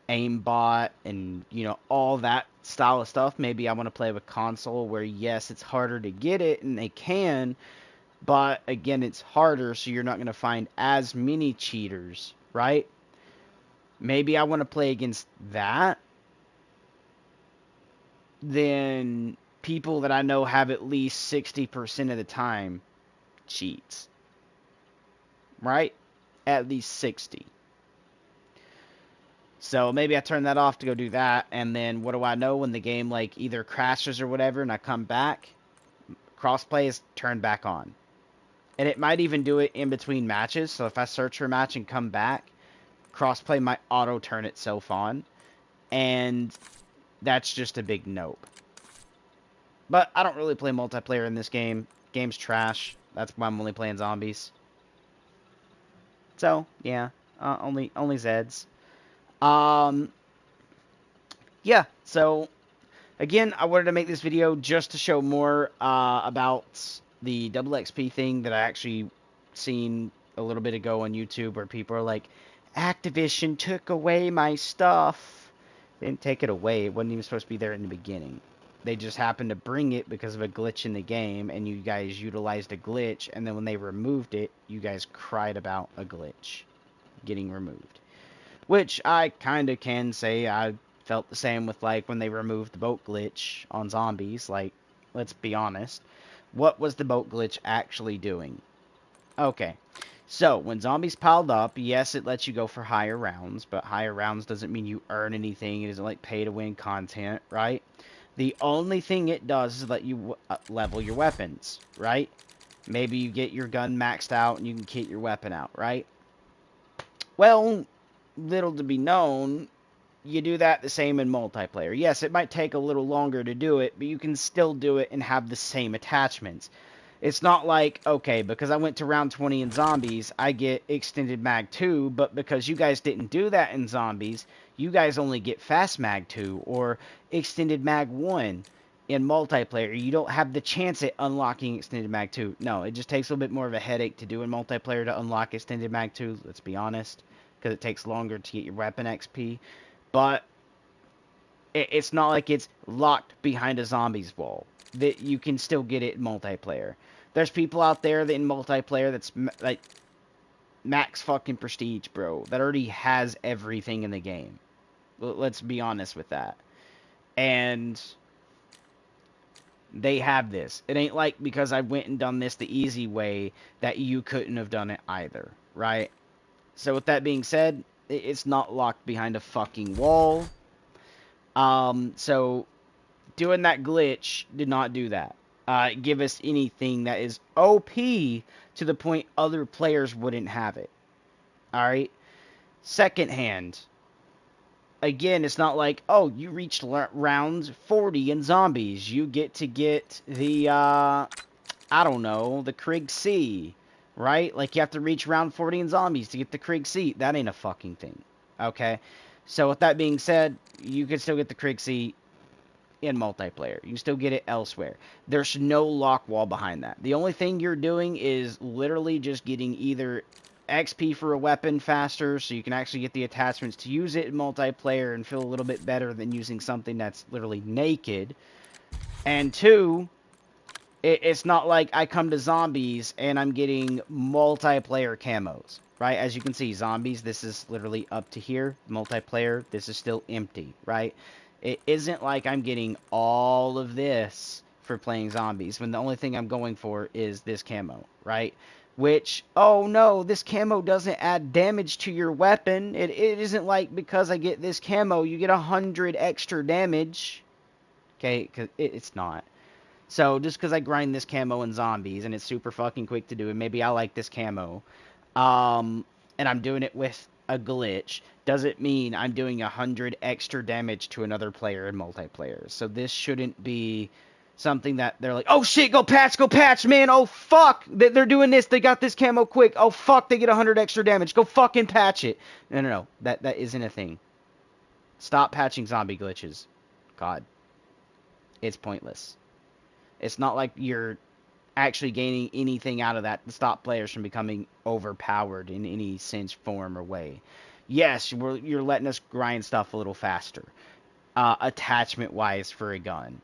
aimbot and, you know, all that style of stuff. Maybe I want to play with console where, yes, it's harder to get it and they can, but again, it's harder, so you're not going to find as many cheaters, right? Maybe I want to play against that. Then people that I know have at least 60% of the time cheats. Right? At least 60. So maybe I turn that off to go do that, and then what do I know when the game like either crashes or whatever and I come back? Crossplay is turned back on. And it might even do it in between matches, so if I search for a match and come back, crossplay might auto turn itself on. And that's just a big nope. But I don't really play multiplayer in this game. Game's trash. That's why I'm only playing zombies. So, yeah. Only Zeds. Yeah, so, again, I wanted to make this video just to show more about the double XP thing that I actually seen a little bit ago on YouTube where people are like, Activision took away my stuff. They didn't take it away. It wasn't even supposed to be there in the beginning. They just happened to bring it because of a glitch in the game, and you guys utilized a glitch, and then when they removed it, you guys cried about a glitch getting removed. Which I kind of can say I felt the same with, like, when they removed the boat glitch on zombies. Like, let's be honest. What was the boat glitch actually doing? Okay. So, when zombies piled up, yes, it lets you go for higher rounds, but higher rounds doesn't mean you earn anything. It isn't like pay-to-win content, right? The only thing it does is let you level your weapons, right? Maybe you get your gun maxed out and you can kit your weapon out, right? Well, little to be known, you do that the same in multiplayer. Yes, it might take a little longer to do it, but you can still do it and have the same attachments. It's not like, okay, because I went to round 20 in zombies, I get extended mag 2, but because you guys didn't do that in zombies, you guys only get fast mag 2 or extended mag 1 in multiplayer. You don't have the chance at unlocking extended mag 2. No, it just takes a little bit more of a headache to do in multiplayer to unlock extended mag 2, let's be honest, because it takes longer to get your weapon XP. But it's not like it's locked behind a zombies wall. That you can still get it in multiplayer. There's people out there that in multiplayer that's like max fucking prestige, bro, that already has everything in the game. Let's be honest with that. And they have this. It ain't like because I went and done this the easy way that you couldn't have done it either, right? So with that being said, it's not locked behind a fucking wall. So doing that glitch did not do that. Give us anything that is OP to the point other players wouldn't have it. Alright? Second hand. Again, it's not like, oh, you reached round 40 in zombies. You get to get the, I don't know, the Krieg C. Right? Like, you have to reach round 40 in zombies to get the Krieg C. That ain't a fucking thing. Okay? So, with that being said, you can still get the Krieg C in multiplayer. You can still get it elsewhere. There's no lock wall behind that. The only thing you're doing is literally just getting either XP for a weapon faster, so you can actually get the attachments to use it in multiplayer and feel a little bit better than using something that's literally naked. And two, It's not like I come to zombies and I'm getting multiplayer camos, right? As you can see, zombies, this is literally up to here. Multiplayer, this is still empty, right? It isn't like I'm getting all of this for playing zombies when the only thing I'm going for is this camo, right? Which, oh no, this camo doesn't add damage to your weapon. It isn't like because I get this camo, you get 100 extra damage. Okay, because it's not. So just because I grind this camo in zombies and it's super fucking quick to do, and maybe I like this camo, and I'm doing it with a glitch, doesn't mean I'm doing 100 extra damage to another player in multiplayer. So this shouldn't be something that they're like, oh shit, go patch, man, oh fuck, they're doing this, they got this camo quick, oh fuck, they get 100 extra damage, go fucking patch it. No, that isn't a thing. Stop patching zombie glitches. God. It's pointless. It's not like you're actually gaining anything out of that to stop players from becoming overpowered in any sense, form, or way. Yes, you're letting us grind stuff a little faster, attachment-wise for a gun.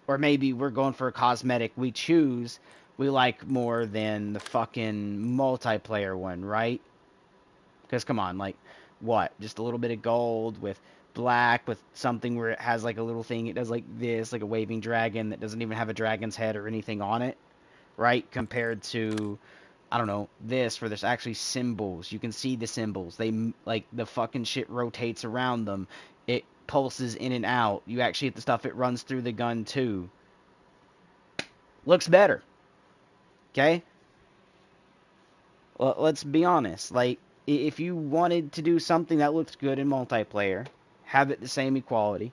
Or maybe we're going for a cosmetic we choose we like more than the fucking multiplayer one, right? Because, come on, like, what? Just a little bit of gold with black with something where it has, like, a little thing. It does, like, this, like a waving dragon that doesn't even have a dragon's head or anything on it, right? Compared to, I don't know, this, where there's actually symbols. You can see the symbols. They, like, the fucking shit rotates around them. It pulses in and out. You actually hit the stuff, it runs through the gun, too. Looks better. Okay? Well, let's be honest. Like, if you wanted to do something that looks good in multiplayer, have it the same equality,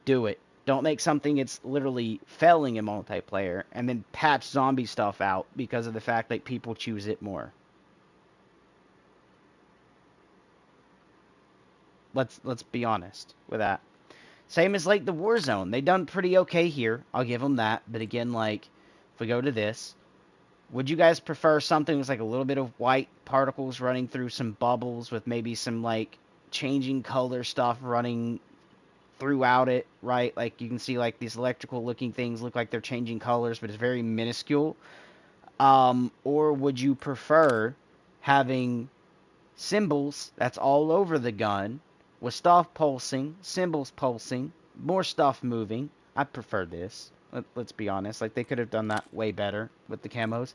do it. Don't make something it's literally failing in multiplayer and then patch zombie stuff out because of the fact that people choose it more. Let's be honest with that. Same as like the Warzone. They done pretty okay here. I'll give them that. But again, like, if we go to this, would you guys prefer something with like a little bit of white particles running through some bubbles with maybe some like changing color stuff running throughout it, right? Like you can see like these electrical looking things look like they're changing colors, but it's very minuscule. Or would you prefer having symbols that's all over the gun with stuff pulsing, symbols pulsing, more stuff moving? I prefer this. Let's be honest. Like, they could have done that way better with the camos.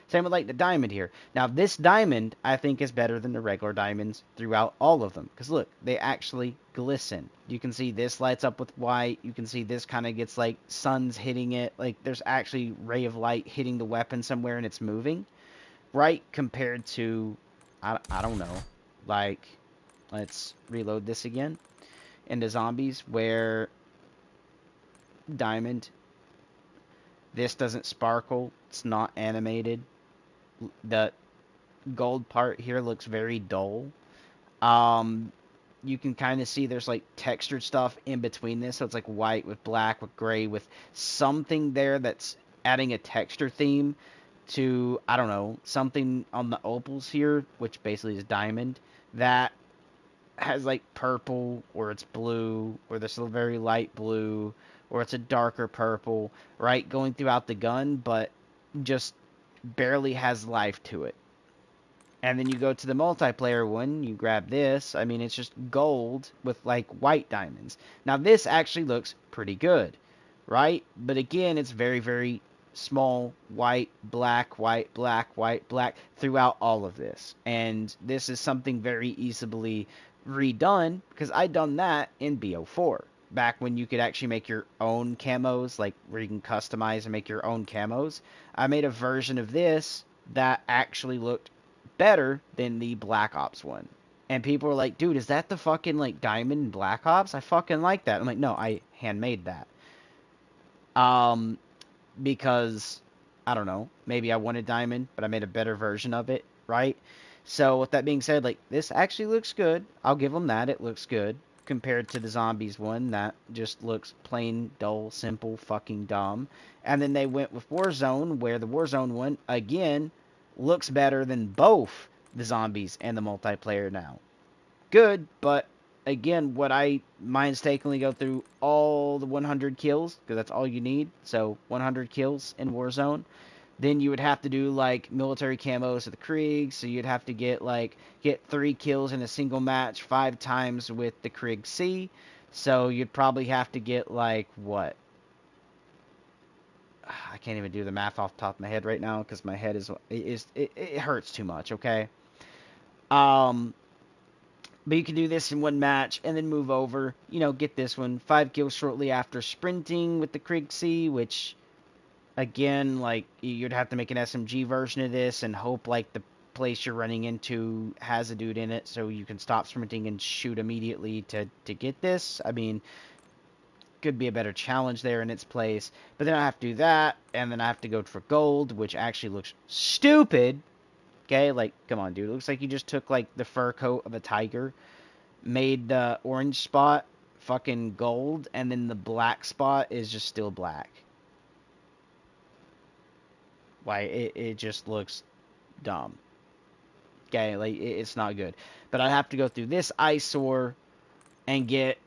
Same with, like, the diamond here. Now, this diamond, I think, is better than the regular diamonds throughout all of them. Because, look, they actually glisten. You can see this lights up with white. You can see this kind of gets, like, sun's hitting it. Like, there's actually ray of light hitting the weapon somewhere and it's moving. Right? Compared to, I don't know. Like, let's reload this again. Into zombies, where diamond, this doesn't sparkle, it's not animated. The gold part here looks very dull. You can kind of see there's like textured stuff in between this, so it's like white with black with gray with something there that's adding a texture theme to, I don't know, something on the opals here, which basically is diamond, that has like purple, or it's blue, or this a very light blue, or it's a darker purple, right, going throughout the gun, but just barely has life to it. And then you go to the multiplayer one, you grab this, I mean, it's just gold with like white diamonds. Now this actually looks pretty good, right? But again, it's very, very small, white, black, white, black, white, black throughout all of this. And this is something very easily redone, because I done that in BO4. Back when you could actually make your own camos, like where you can customize and make your own camos. I made a version of this that actually looked better than the Black Ops one. And people were like, dude, is that the fucking like diamond in Black Ops? I fucking like that. I'm like, no, I handmade that. Because, I don't know, maybe I wanted diamond, but I made a better version of it, right? So with that being said, like, this actually looks good. I'll give them that. It looks good compared to the zombies one that just looks plain, dull, simple, fucking dumb. And then they went with Warzone, where the Warzone one, again, looks better than both the zombies and the multiplayer now. Good, but again, what I painstakingly go through all the 100 kills, because that's all you need. So 100 kills in Warzone. Then you would have to do like military camos of the Krieg, so you'd have to get 3 kills in a single match 5 times with the Krieg C. So you'd probably have to get like what? I can't even do the math off the top of my head right now because my head it hurts too much. Okay. Um, but you can do this in one match and then move over. You know, get this one 5 kills shortly after sprinting with the Krieg C, which again, like, you'd have to make an SMG version of this and hope, like, the place you're running into has a dude in it so you can stop sprinting and shoot immediately to get this. I mean, could be a better challenge there in its place. But then I have to do that, and then I have to go for gold, which actually looks stupid. Okay, like, come on, dude. It looks like you just took, like, the fur coat of a tiger, made the orange spot fucking gold, and then the black spot is just still black. Why, it just looks dumb. Okay, like, it's not good. But I have to go through this eyesore and get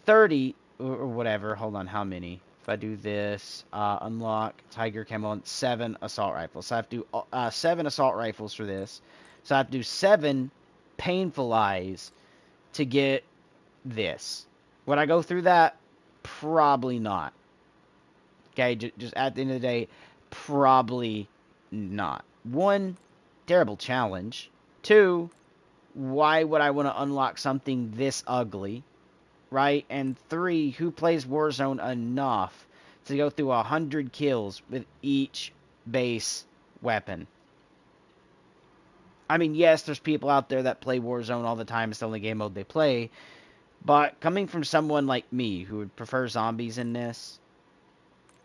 30 or whatever. Hold on, how many? If I do this, unlock Tiger Camo and 7 assault rifles. So I have to do 7 assault rifles for this. So I have to do 7 painful eyes to get this. Would I go through that? Probably not. Okay, just at the end of the day, probably not. 1, terrible challenge. 2, why would I want to unlock something this ugly? Right? And 3, who plays Warzone enough to go through 100 kills with each base weapon? I mean, yes, there's people out there that play Warzone all the time. It's the only game mode they play. But coming from someone like me who would prefer zombies in this,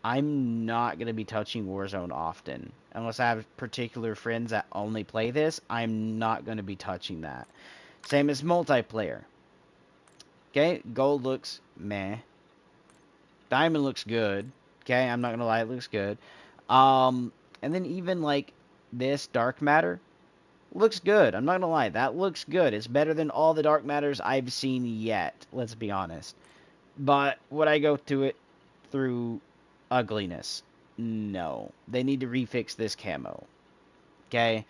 I'm not going to be touching Warzone often. Unless I have particular friends that only play this, I'm not going to be touching that. Same as multiplayer. Okay, gold looks meh. Diamond looks good. Okay, I'm not going to lie, it looks good. And then even like this dark matter looks good. I'm not going to lie, that looks good. It's better than all the dark matters I've seen yet, let's be honest. But would I go to it through ugliness? No. They need to refix this camo. Okay?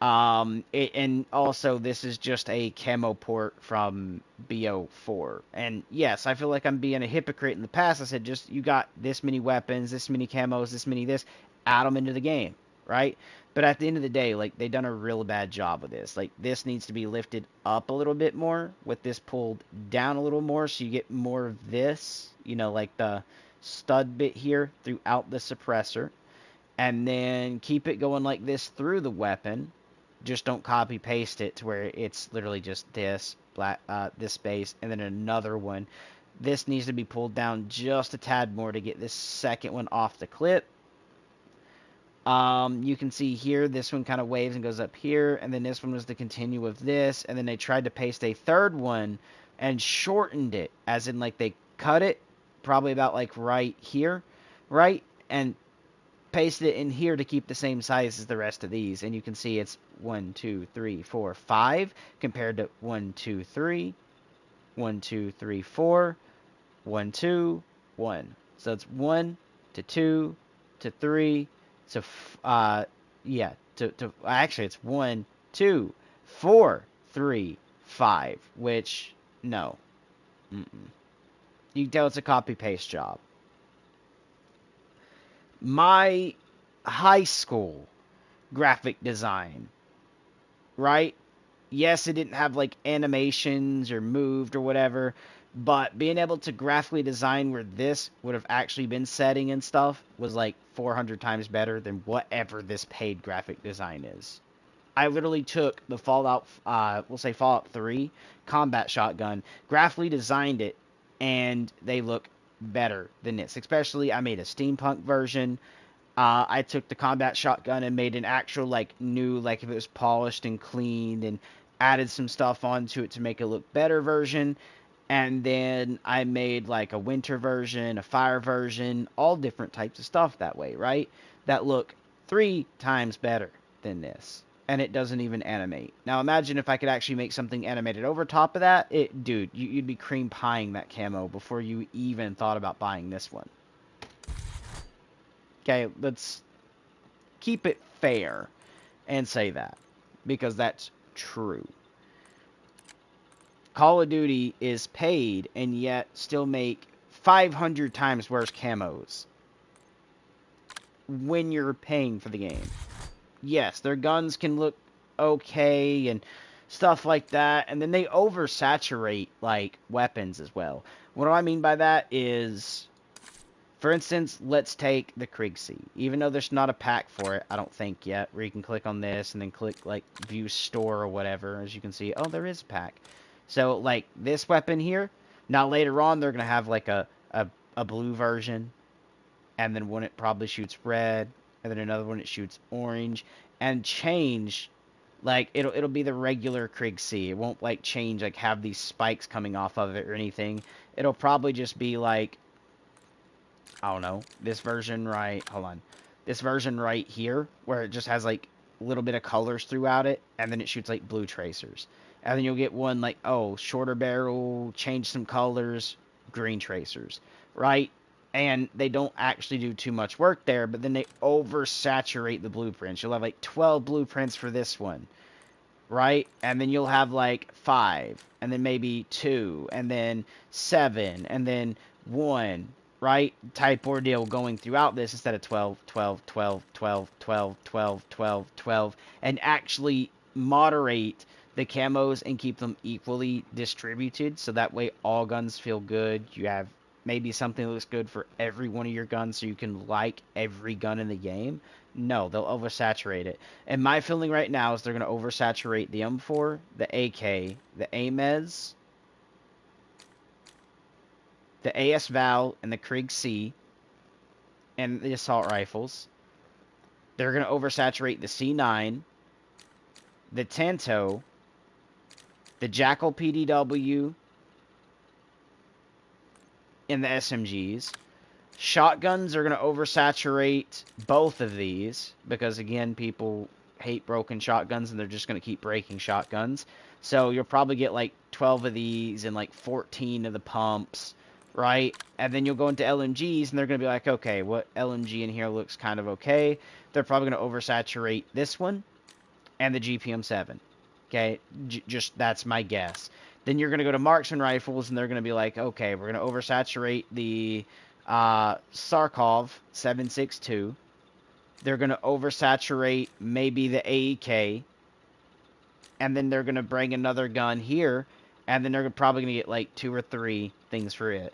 And also, this is just a camo port from BO4. And yes, I feel like I'm being a hypocrite in the past. I said, just, you got this many weapons, this many camos, this many this, add them into the game, right? But at the end of the day, like, they done a real bad job with this. Like, this needs to be lifted up a little bit more, with this pulled down a little more, so you get more of this, you know, like the stud bit here throughout the suppressor. And then keep it going like this through the weapon. Just don't copy paste it to where it's literally just this black this space and then another one. This needs to be pulled down just a tad more to get this second one off the clip. You can see here this one kind of waves and goes up here, and then this one was the continue with this, and then they tried to paste a third one and shortened it, as in like they cut it probably about like right here, right, and pasted it in here to keep the same size as the rest of these, and you can see it's 1 2 3 4 5 compared to 1 2 3 1 2 3 4 1 2 1. So it's 1 to 2 to 3 to yeah, to actually it's 1 2 4 3 5, which no. You can tell it's a copy paste job. My high school graphic design, right? Yes, it didn't have like animations or moved or whatever, but being able to graphically design where this would have actually been setting and stuff was like 400 times better than whatever this paid graphic design is. I literally took the Fallout, we'll say Fallout 3 combat shotgun, graphically designed it, and they look better than this. Especially, I made a steampunk version. I took the combat shotgun and made an actual, like, new, like, if it was polished and cleaned, and added some stuff onto it to make it look better version. And then I made, like, a winter version, a fire version, all different types of stuff that way, right? That look 3 times better than this. and it doesn't even animate. Now imagine if I could actually make something animated over top of that. Dude, you'd be cream pieing that camo before you even thought about buying this one. Okay, let's keep it fair and say that, because that's true. Call of Duty is paid and yet still make 500 times worse camos when you're paying for the game. Yes, their guns can look okay and stuff like that, and then they oversaturate, like, weapons as well. What do I mean by that is, for instance, let's take the Kriegsee. Even though there's not a pack for it, I don't think yet, where you can click on this and then click, like, view store or whatever. As you can see, oh, there is a pack. So, like, this weapon here, now later on they're going to have, like, a blue version, and then one it probably shoots red, and then another one it shoots orange, and change, like, it'll be the regular Kriegsee. It won't, like, change, like, have these spikes coming off of it or anything. It'll probably just be, like, I don't know, this version hold on, this version right here, where it just has, like, a little bit of colors throughout it, and then it shoots, like, blue tracers. And then you'll get one, like, oh, shorter barrel, change some colors, green tracers, right? And they don't actually do too much work there, but then they oversaturate the blueprints. You'll have, like, 12 blueprints for this one, right? And then you'll have, like, 5, and then maybe 2, and then 7, and then 1, right? Type ordeal going throughout this instead of 12, 12, 12, 12, 12, 12, 12, 12, and actually moderate the camos and keep them equally distributed, so that way all guns feel good. You have maybe something that looks good for every one of your guns, so you can like every gun in the game. No, they'll oversaturate it. And my feeling right now is they're going to oversaturate the M4, the AK, the AMES, the AS-VAL, and the Kriegsee, and the assault rifles. They're going to oversaturate the C9, the Tanto, the Jackal PDW, and the SMGs. Shotguns are going to oversaturate both of these, because, again, people hate broken shotguns, and they're just going to keep breaking shotguns. So you'll probably get, like, 12 of these and, like, 14 of the pumps, right? And then you'll go into LMGs, and they're going to be like, okay, what LMG in here looks kind of okay? They're probably going to oversaturate this one and the GPM-7. Okay? Just, that's my guess. Then you're going to go to marksman rifles, and they're going to be like, okay, we're going to oversaturate the Sarkov 7.62. They're going to oversaturate maybe the AEK, and then they're going to bring another gun here, and then they're probably going to get like 2 or 3 things for it.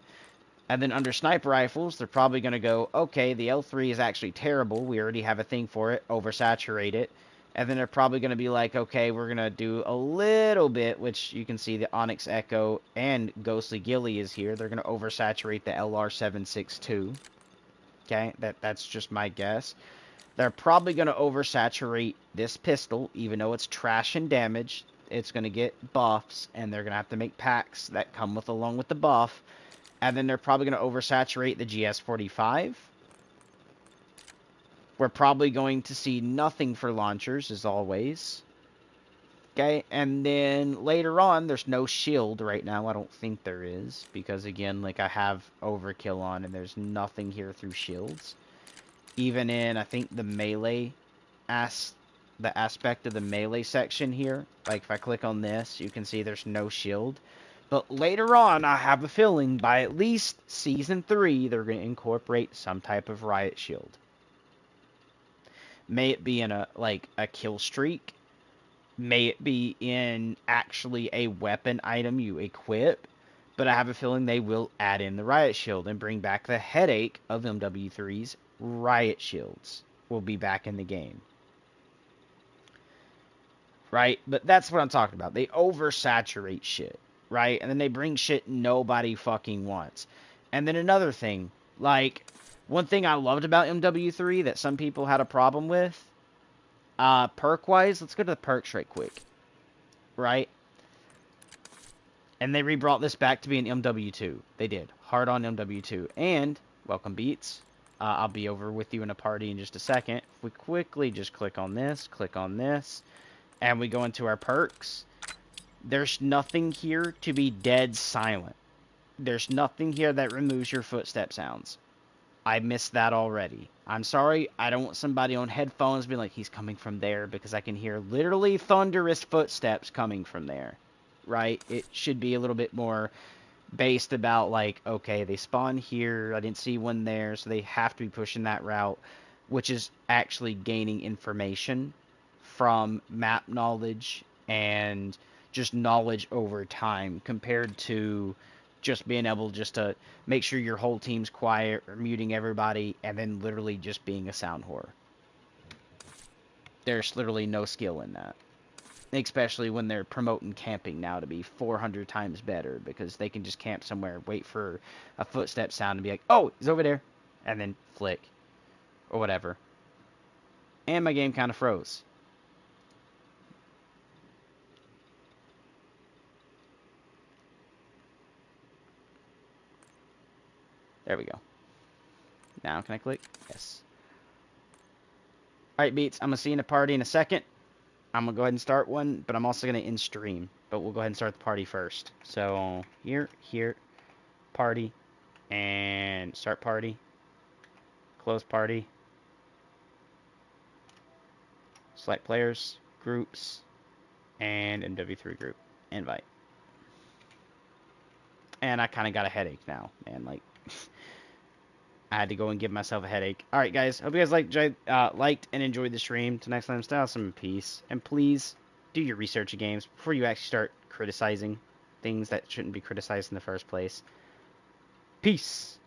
And then under sniper rifles, they're probably going to go, okay, the L3 is actually terrible. We already have a thing for it. Oversaturate it. And then they're probably going to be like, okay, we're going to do a little bit, which you can see the Onyx Echo and Ghostly Ghillie is here. They're going to oversaturate the LR762. Okay, that's just my guess. They're probably going to oversaturate this pistol, even though it's trash and damaged. It's going to get buffs, and they're going to have to make packs that come along with the buff. And then they're probably going to oversaturate the GS45. We're probably going to see nothing for launchers, as always. Okay, and then later on, there's no shield right now. I don't think there is, because, again, like, I have overkill on, and there's nothing here through shields. Even in, I think, the melee, the aspect of the melee section here, like, if I click on this, you can see there's no shield. But later on, I have a feeling, by at least Season 3, they're going to incorporate some type of riot shield. May it be in a kill streak. May it be in actually a weapon item you equip. But I have a feeling they will add in the riot shield and bring back the headache of MW3's riot shields. Will be back in the game. Right? But that's what I'm talking about. They oversaturate shit. Right? And then they bring shit nobody fucking wants. And then another thing. Like, one thing I loved about MW3 that some people had a problem with, perk-wise, let's go to the perks right quick. Right? And they re-brought this back to be an MW2. They did. Hard on MW2. And, welcome Beats, I'll be over with you in a party in just a second. If we quickly just click on this, and we go into our perks, there's nothing here to be dead silent. There's nothing here that removes your footstep sounds. I missed that already. I'm sorry, I don't want somebody on headphones being like, he's coming from there, because I can hear literally thunderous footsteps coming from there, right? It should be a little bit more based about, like, okay, they spawn here, I didn't see one there, so they have to be pushing that route, which is actually gaining information from map knowledge and just knowledge over time compared to just being able just to make sure your whole team's quiet or muting everybody and then literally just being a sound whore. There's literally no skill in that. Especially when they're promoting camping now to be 400 times better because they can just camp somewhere, wait for a footstep sound and be like, oh, he's over there, and then flick or whatever. And my game kind of froze. There we go. Now can I click? Yes. Alright, Beats, I'm going to see you in a party in a second. I'm going to go ahead and start one, but I'm also going to end stream. But we'll go ahead and start the party first. So, here, party, and start party, close party, select players, groups, and MW3 group, invite. And I kind of got a headache now, man, like... I had to go and give myself a headache. Alright, guys. Hope you guys liked and enjoyed the stream. Till next time, stay awesome and peace. And please, do your research of games before you actually start criticizing things that shouldn't be criticized in the first place. Peace.